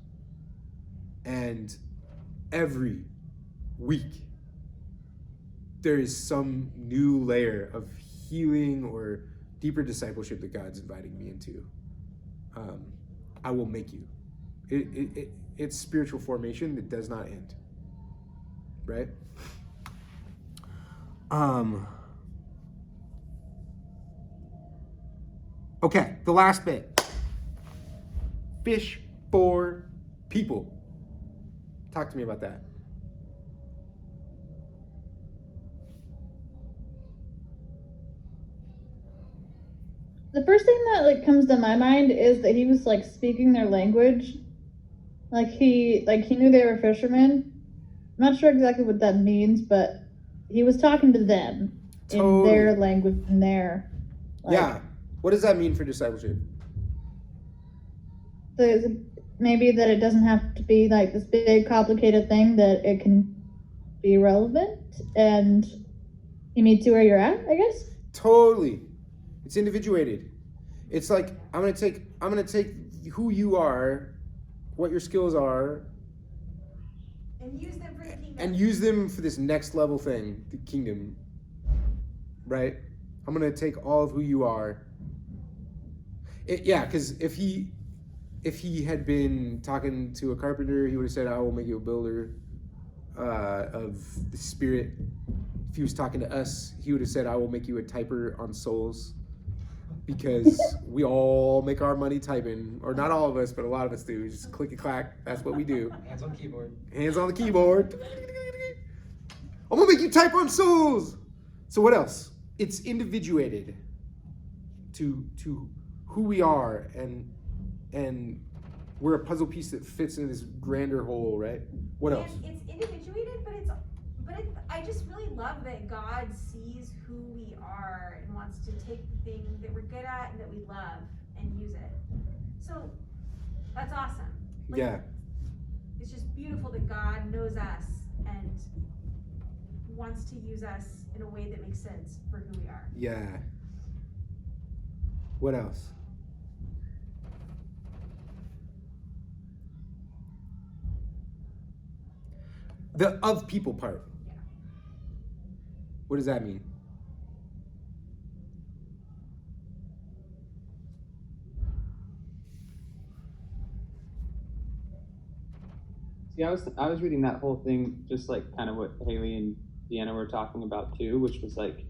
And every week, there is some new layer of healing or deeper discipleship that God's inviting me into. I will make you. It's spiritual formation that does not end. Right? Okay, the last bit. Fish for people. Talk to me about that. The first thing that like comes to my mind is that he was like speaking their language. Like he knew they were fishermen. I'm not sure exactly what that means, but he was talking to them in their language and their yeah. What does that mean for discipleship? Maybe that it doesn't have to be like this big complicated thing, that it can be relevant and you meet to where you're at, I guess. Totally. It's individuated. It's like I'm gonna take who you are, what your skills are, and use them for the kingdom. And use them for this next level thing, the kingdom. Right? I'm gonna take all of who you are. Because if he had been talking to a carpenter, he would have said, I will make you a builder of the spirit. If he was talking to us, he would have said, I will make you a typer on souls. Because we all make our money typing, or not all of us, but a lot of us do. Just click and clack. That's what we do. Hands on the keyboard. Hands on the keyboard. I'm gonna make you type on souls. So what else? It's individuated to who we are, and we're a puzzle piece that fits in this grander whole, right? What else? It's individuated, but But I just really love that God sees who we are and wants to take the thing that we're good at and that we love and use it. So that's awesome. Like, Yeah. it's just beautiful that God knows us and wants to use us in a way that makes sense for who we are. Yeah. What else? The of people part. Yeah. What does that mean? See, I was reading that whole thing just like kind of what Haley and Deanna were talking about too, which was like,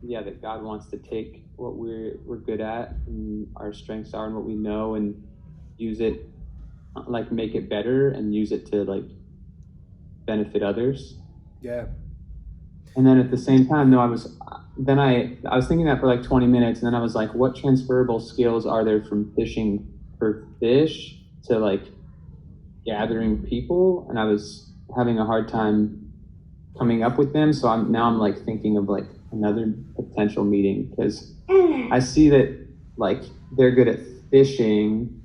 yeah, that God wants to take what we're good at and our strengths are and what we know and use it, like make it better and use it to like benefit others. Yeah. And then at the same time, though, I was thinking that for like 20 minutes, and then I was like, what transferable skills are there from fishing for fish to like gathering people? And I was having a hard time coming up with them. So I'm like thinking of like another potential meeting, because I see that like they're good at fishing,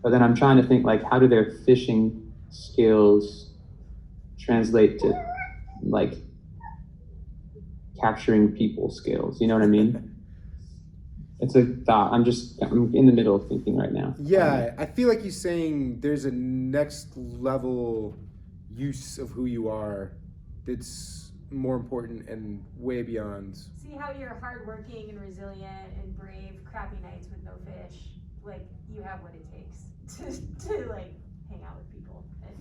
but then I'm trying to think like, how do their fishing skills translate to like capturing people skills? You know what I mean? It's a thought. I'm in the middle of thinking right now. Yeah, I feel like he's saying there's a next level use of who you are that's more important and way beyond. See how you're hardworking and resilient and brave, crappy nights with no fish. Like, you have what it takes to like hang out with people. And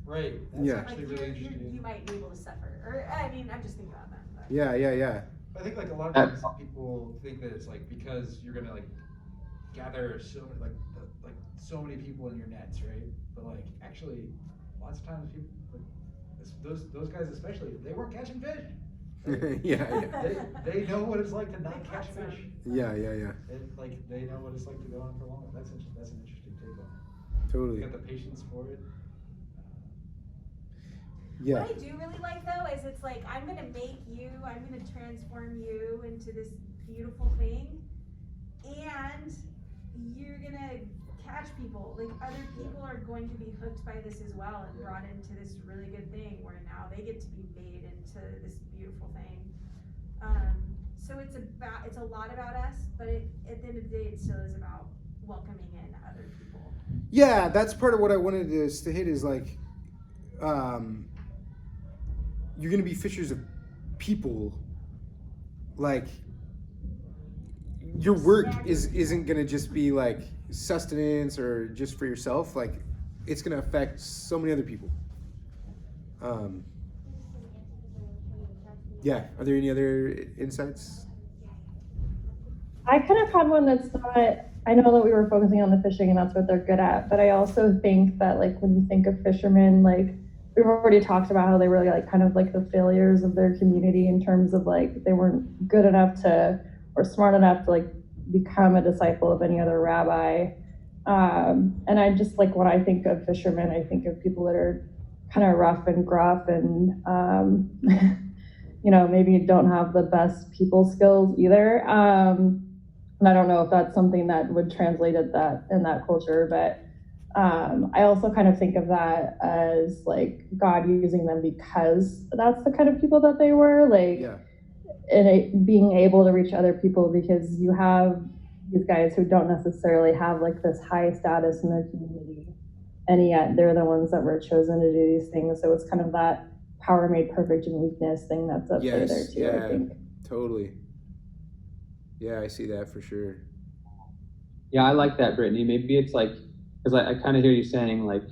Right. That's Yeah. actually like really interesting. you might be able to suffer. Or, I mean, I'm just thinking about that. But. Yeah. I think like a lot of times people think that it's like because you're gonna like gather so many like so many people in your nets, right? But like actually, lots of times people like those guys especially, they weren't catching fish. Right? Yeah. They know what it's like to not catch fish. Yeah. And like they know what it's like to go on for longer. That's an interesting take on it. Totally. You got the patience for it. Yeah. What I do really like though is it's like I'm gonna transform you into this beautiful thing, and you're gonna catch people. Like other people are going to be hooked by this as well and brought into this really good thing where now they get to be made into this beautiful thing. So it's a lot about us, but at the end of the day, it still is about welcoming in other people. Yeah, that's part of what I wanted to hit is like, you're gonna be fishers of people. Like, your work isn't gonna just be like sustenance or just for yourself. Like, it's gonna affect so many other people. Yeah. Are there any other insights? I kind of had one that's not, I know that we were focusing on the fishing and that's what they're good at, but I also think that like when you think of fishermen, like we've already talked about how they were like kind of like the failures of their community in terms of like they weren't good enough to or smart enough to like become a disciple of any other rabbi. And I just like when I think of fishermen, I think of people that are kind of rough and gruff and you know, maybe don't have the best people skills either. And I don't know if that's something that would translate in that culture, but I also kind of think of that as like God using them because that's the kind of people that they were, like, Yeah. and being able to reach other people because you have these guys who don't necessarily have like this high status in their community, and yet they're the ones that were chosen to do these things. So it's kind of that power made perfect in weakness thing that's at play there too. Yeah, I think. totally. Yeah, I see that for sure. Yeah, I like that, Brittany. Maybe it's like, because I kind of hear you saying like,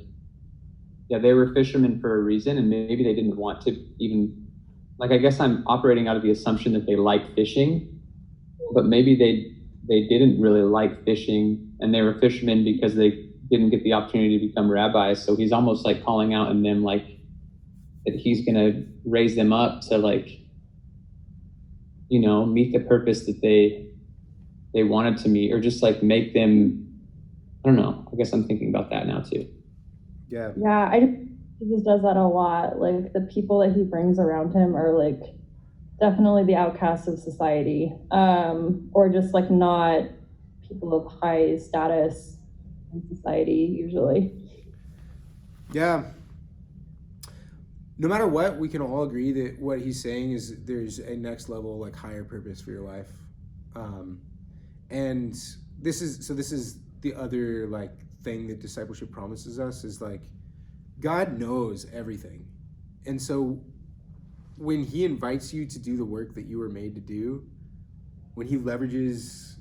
yeah, they were fishermen for a reason, and maybe they didn't want to even, like, I guess I'm operating out of the assumption that they like fishing, but maybe they didn't really like fishing, and they were fishermen because they didn't get the opportunity to become rabbis. So he's almost like calling out in them like that he's going to raise them up to like, you know, meet the purpose that they wanted to meet, or just like make them, I don't know. I guess I'm thinking about that now too. Yeah. Yeah, Jesus does that a lot. Like the people that he brings around him are like definitely the outcasts of society, or just like not people of high status in society usually. Yeah. No matter what, we can all agree that what he's saying is there's a next level, like higher purpose for your life. And this is the other like thing that discipleship promises us is like God knows everything. And so when he invites you to do the work that you were made to do, when he leverages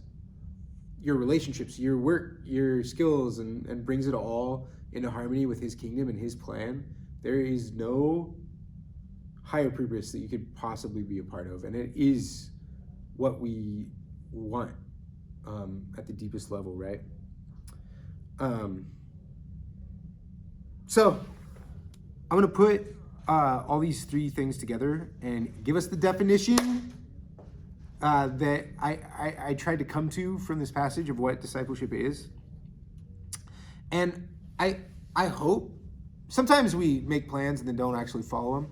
your relationships, your work, your skills, and brings it all into harmony with his kingdom and his plan, there is no higher purpose that you could possibly be a part of. And it is what we want at the deepest level, right? So I'm going to put all these three things together and give us the definition that I tried to come to from this passage of what discipleship is. And I hope, sometimes we make plans and then don't actually follow them,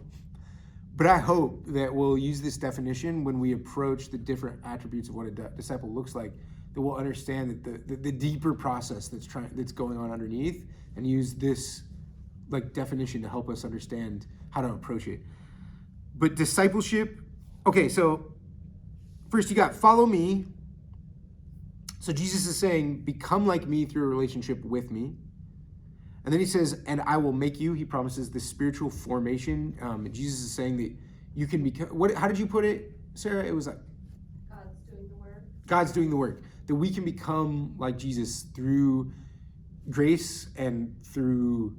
but I hope that we'll use this definition when we approach the different attributes of what a disciple looks like, that we'll understand that the deeper process that's going on underneath, and use this like definition to help us understand how to approach it. But discipleship, okay, so first you got follow me. So Jesus is saying, become like me through a relationship with me. And then he says, and I will make you. He promises this spiritual formation. Jesus is saying that you can become, how did you put it, Sarah? It was like, God's doing the work. God's doing the work. That we can become like Jesus through grace and through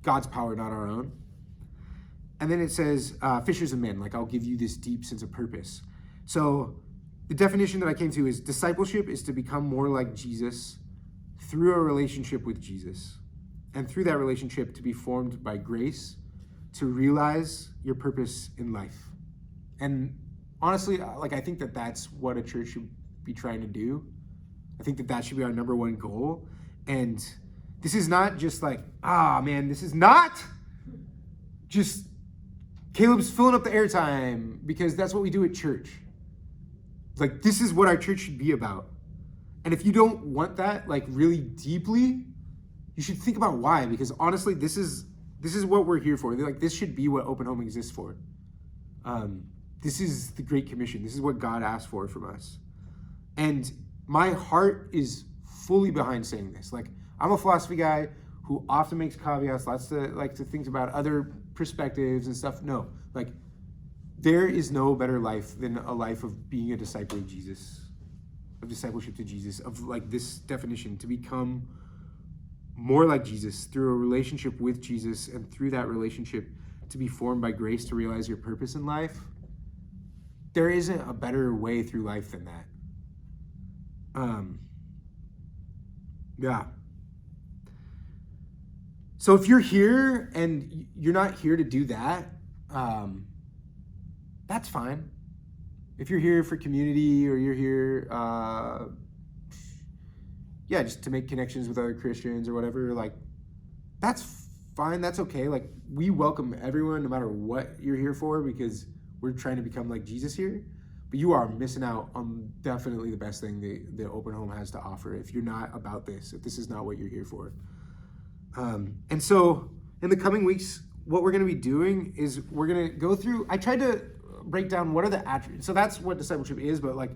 God's power, not our own. And then it says, fishers of men, like I'll give you this deep sense of purpose. So the definition that I came to is discipleship is to become more like Jesus through a relationship with Jesus. And through that relationship to be formed by grace to realize your purpose in life. And honestly, like I think that that's what a church should be trying to do. I think that that should be our number one goal. And this is not just like, this is not just Caleb's filling up the airtime, because that's what we do at church. Like, this is what our church should be about. And if you don't want that, like really deeply, you should think about why, because honestly, this is what we're here for. Like, this should be what Open Home exists for. This is the Great Commission. This is what God asked for from us. And my heart is fully behind saying this. Like, I'm a philosophy guy who often makes caveats, lots to think about other perspectives and stuff. No, like, there is no better life than a life of being a disciple of Jesus, of discipleship to Jesus, of like this definition, to become more like Jesus through a relationship with Jesus, and through that relationship to be formed by grace to realize your purpose in life. There isn't a better way through life than that. Yeah. So if you're here and you're not here to do that, that's fine. If you're here for community, or you're here, just to make connections with other Christians or whatever, like, that's fine, that's okay. Like, we welcome everyone no matter what you're here for, because we're trying to become like Jesus here. But you are missing out on definitely the best thing that Open Home has to offer if you're not about this, if this is not what you're here for. And so in the coming weeks, what we're going to be doing is we're going to go through, I tried to break down what are the attributes. So that's what discipleship is, but like,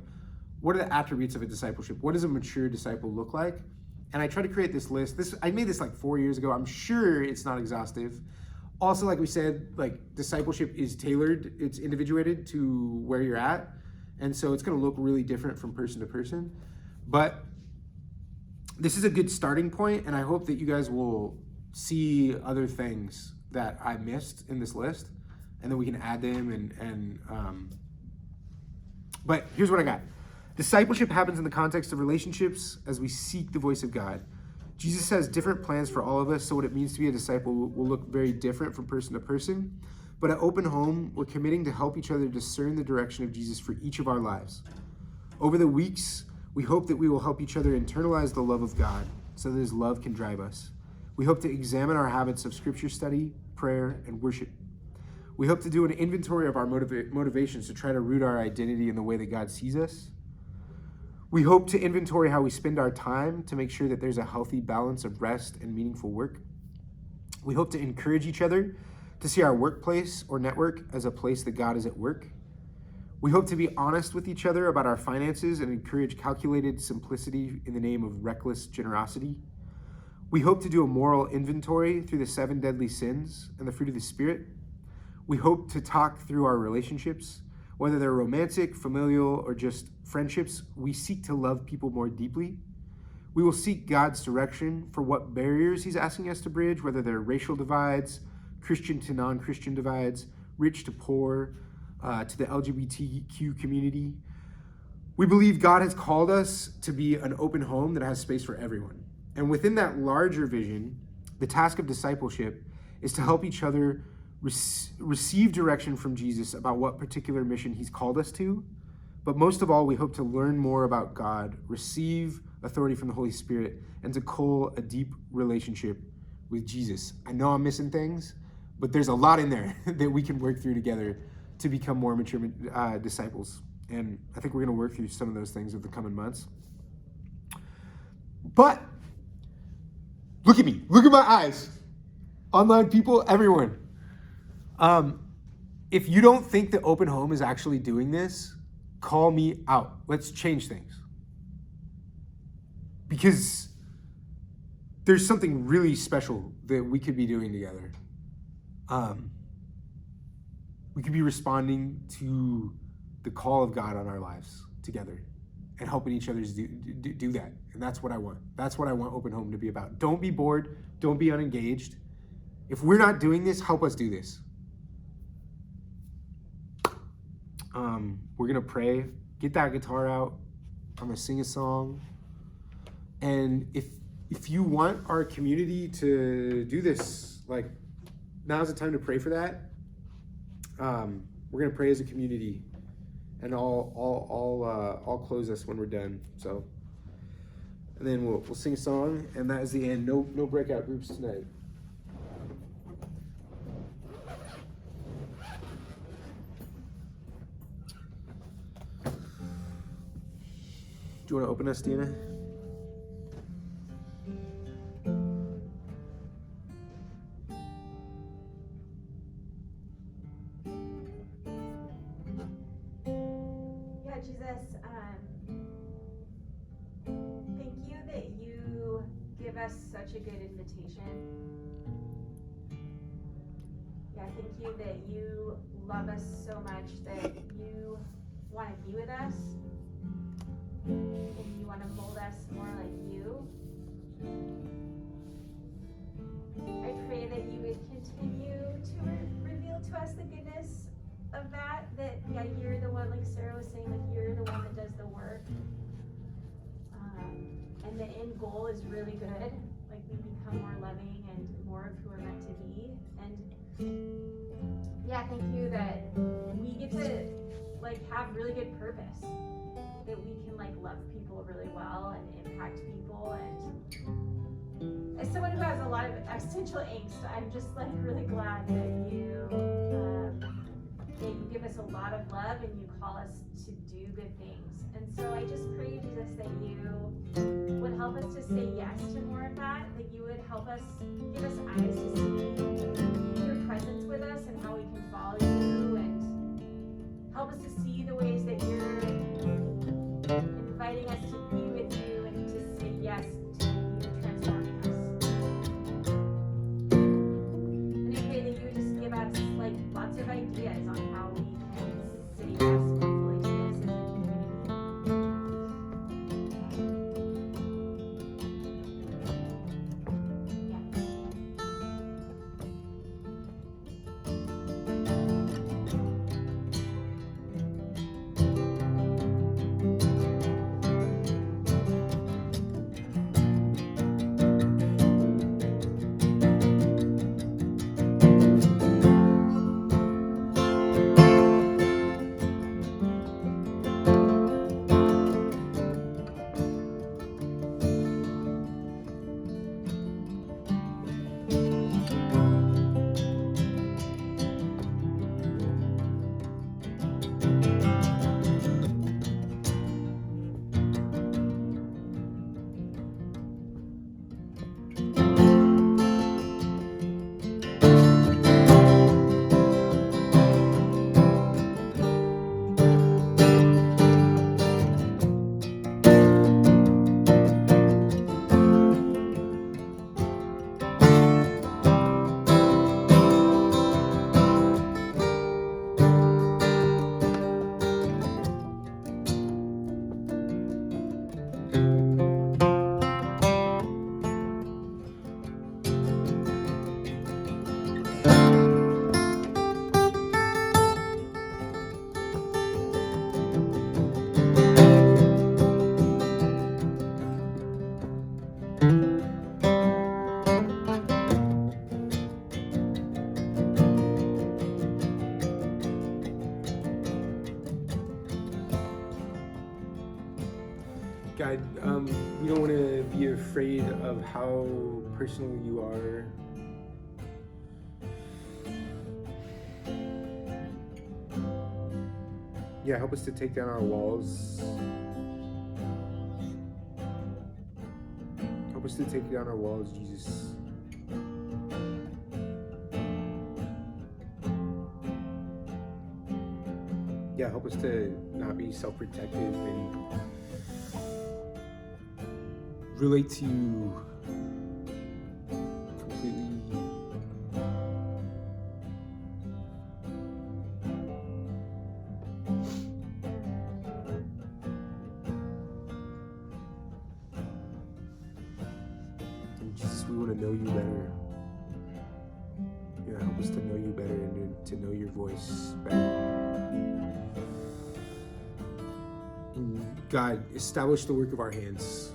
what are the attributes of a discipleship? What does a mature disciple look like? And I tried to create this list. I made this like 4 years ago. I'm sure it's not exhaustive. Also, like we said, like, discipleship is tailored, it's individuated to where you're at. And so it's going to look really different from person to person. But this is a good starting point, and I hope that you guys will see other things that I missed in this list, and then we can add them. But here's what I got. Discipleship happens in the context of relationships as we seek the voice of God. Jesus has different plans for all of us, so what it means to be a disciple will look very different from person to person. But at Open Home, we're committing to help each other discern the direction of Jesus for each of our lives. Over the weeks, we hope that we will help each other internalize the love of God so that his love can drive us. We hope to examine our habits of scripture study, prayer, and worship. We hope to do an inventory of our motivations to try to root our identity in the way that God sees us. We hope to inventory how we spend our time to make sure that there's a healthy balance of rest and meaningful work. We hope to encourage each other to see our workplace or network as a place that God is at work. We hope to be honest with each other about our finances and encourage calculated simplicity in the name of reckless generosity. We hope to do a moral inventory through the 7 deadly sins and the fruit of the Spirit. We hope to talk through our relationships, whether they're romantic, familial, or just friendships. We seek to love people more deeply. We will seek God's direction for what barriers he's asking us to bridge, whether they're racial divides, Christian to non-Christian divides, rich to poor, to the LGBTQ community. We believe God has called us to be an open home that has space for everyone. And within that larger vision, the task of discipleship is to help each other receive direction from Jesus about what particular mission he's called us to. But most of all, we hope to learn more about God, receive authority from the Holy Spirit, and to cull a deep relationship with Jesus. I know I'm missing things, but there's a lot in there that we can work through together to become more mature disciples. And I think we're going to work through some of those things over the coming months. But look at me. Look at my eyes. Online people, everyone. If you don't think that Open Home is actually doing this, call me out. Let's change things. Because there's something really special that we could be doing together. We could be responding to the call of God on our lives together and helping each other do that. And that's what I want. That's what I want Open Home to be about. Don't be bored. Don't be unengaged. If we're not doing this, help us do this. We're going to pray. Get that guitar out. I'm going to sing a song. And if you want our community to do this, like, now's the time to pray for that. We're going to pray as a community, and I'll close us when we're done. So, and then we'll sing a song, and that is the end. No breakout groups tonight. Do you want to open us, Dina? Yeah, Jesus, thank you that you give us such a good invitation. Yeah, thank you that you love us so much that you want to be with us and you want to mold us more like you. I pray that you would continue to reveal to us the goodness of that yeah, you're the one, like Sarah was saying, like you're the one that does the work. And the end goal is really good. Like we become more loving and more of who we're meant to be. And yeah, thank you that we get to like have really good purpose. That we can like love people really well and impact people. And as someone who has a lot of existential angst, I'm just like really glad that you give us a lot of love and you call us to do good things. And so I just pray, Jesus, that you would help us to say yes to more of that, that you would help us, give us eyes to see your presence with us and how we can follow you, and help us to see the ways that you're inviting us to be with you and to say yes to you transforming us. And I pray that you would just give us like lots of ideas on how we can say yes more fully to this as a community. God, we don't want to be afraid of how personal you are. Yeah, help us to take down our walls. Help us to take down our walls, Jesus. Yeah, help us to not be self-protective and relate to you completely. And Jesus, we want to know you better. Yeah, help us to know you better and to know your voice better. And God, establish the work of our hands.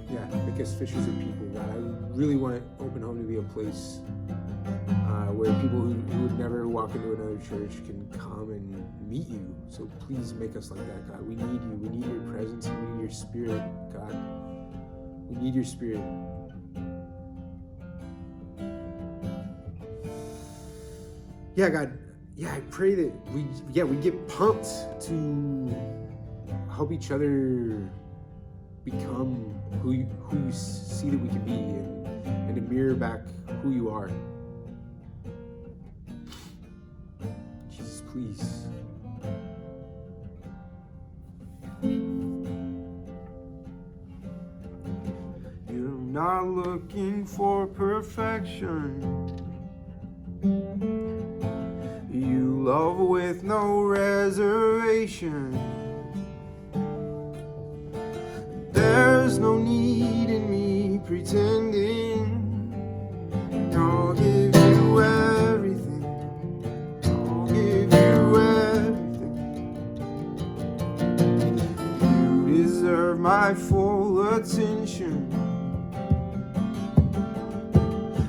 Yeah, make us fishers of people. God, I really want Open Home to be a place where people who would never walk into another church can come and meet you. So please make us like that, God. We need you. We need your presence. We need your spirit, God. We need your spirit. Yeah, God. Yeah, I pray that we get pumped to help each other become who you see that we can be, and to mirror back who you are. Jesus, please. You're not looking for perfection. You love with no reservation. There's no need in me pretending. I'll give you everything. I'll give you everything. You deserve my full attention.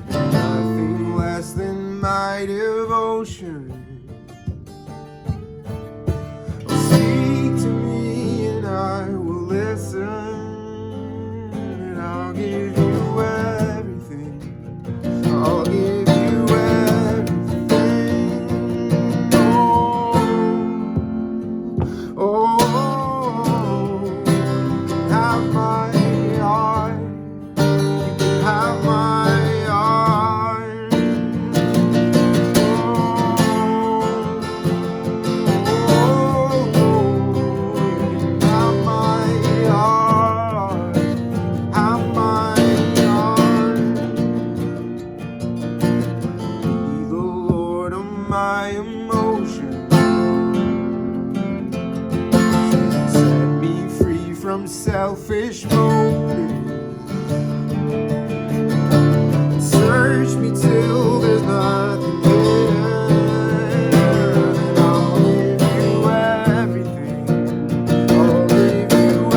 Nothing less than my devotion. Speak to me and I will listen. And I'll give you everything. I'll give you everything. Oh, have my heart. You can have my heart. My emotions, set me free from selfish motives. Search me till there's nothing hidden. I'll give you everything. I'll give you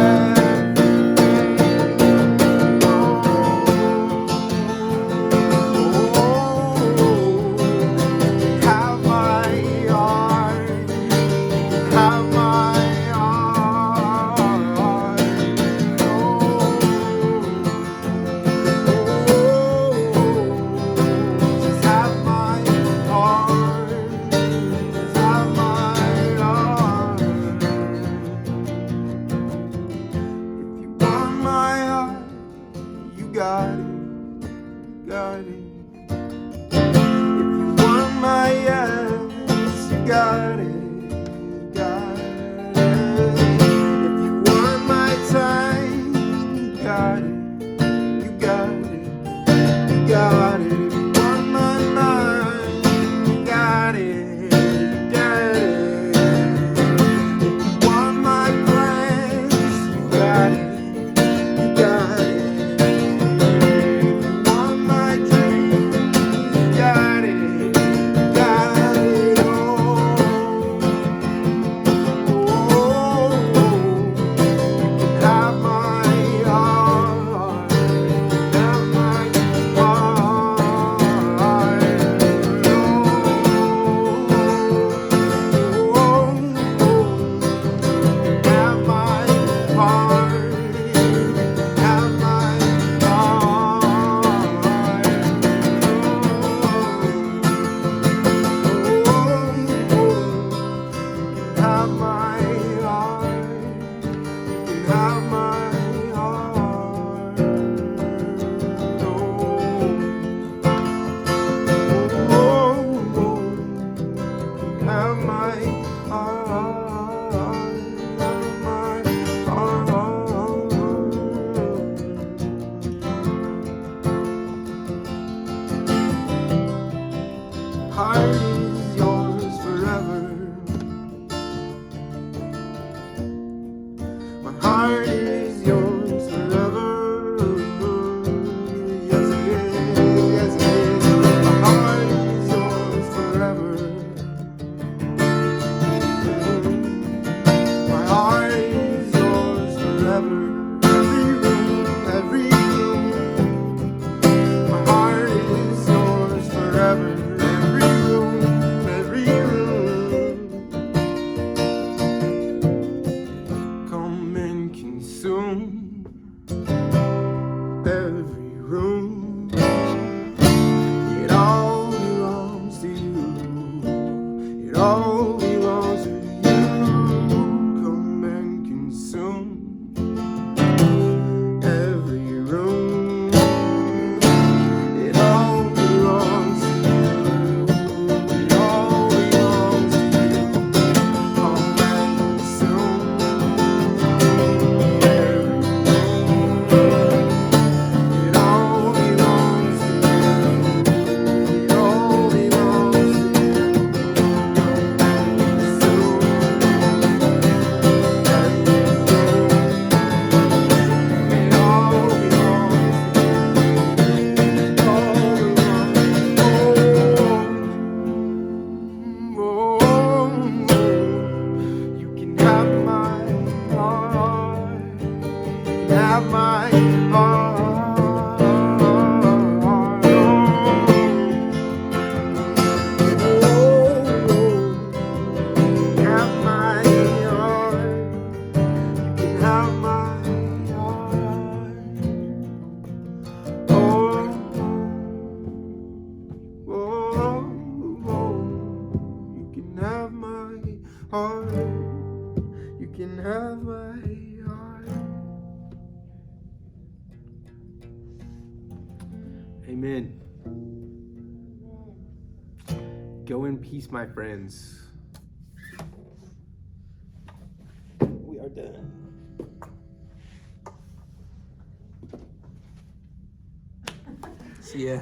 have my heart. You can have my heart. Oh, oh, oh. Have my heart. Have my heart. Heart is yours forever. My heart is yours forever. Yes, it is. Yes, it is. My heart is yours forever. My heart is yours forever. Every room, every room. My heart is yours forever. Every room, every room. Come and consume every room. It all belongs to you. It all belongs to you. Come and consume every room. It all belongs to you. It all belongs to you. Come and consume every room. It all belongs to you. It all belongs to you. Come and consume every room. It all belongs to you. It all belongs. Oh, you can have my heart. Have my heart. Have my heart. You can have my heart. Oh, oh, oh. You can have my heart. You can have my heart. Amen. Go in peace, my friends. We are done. See ya.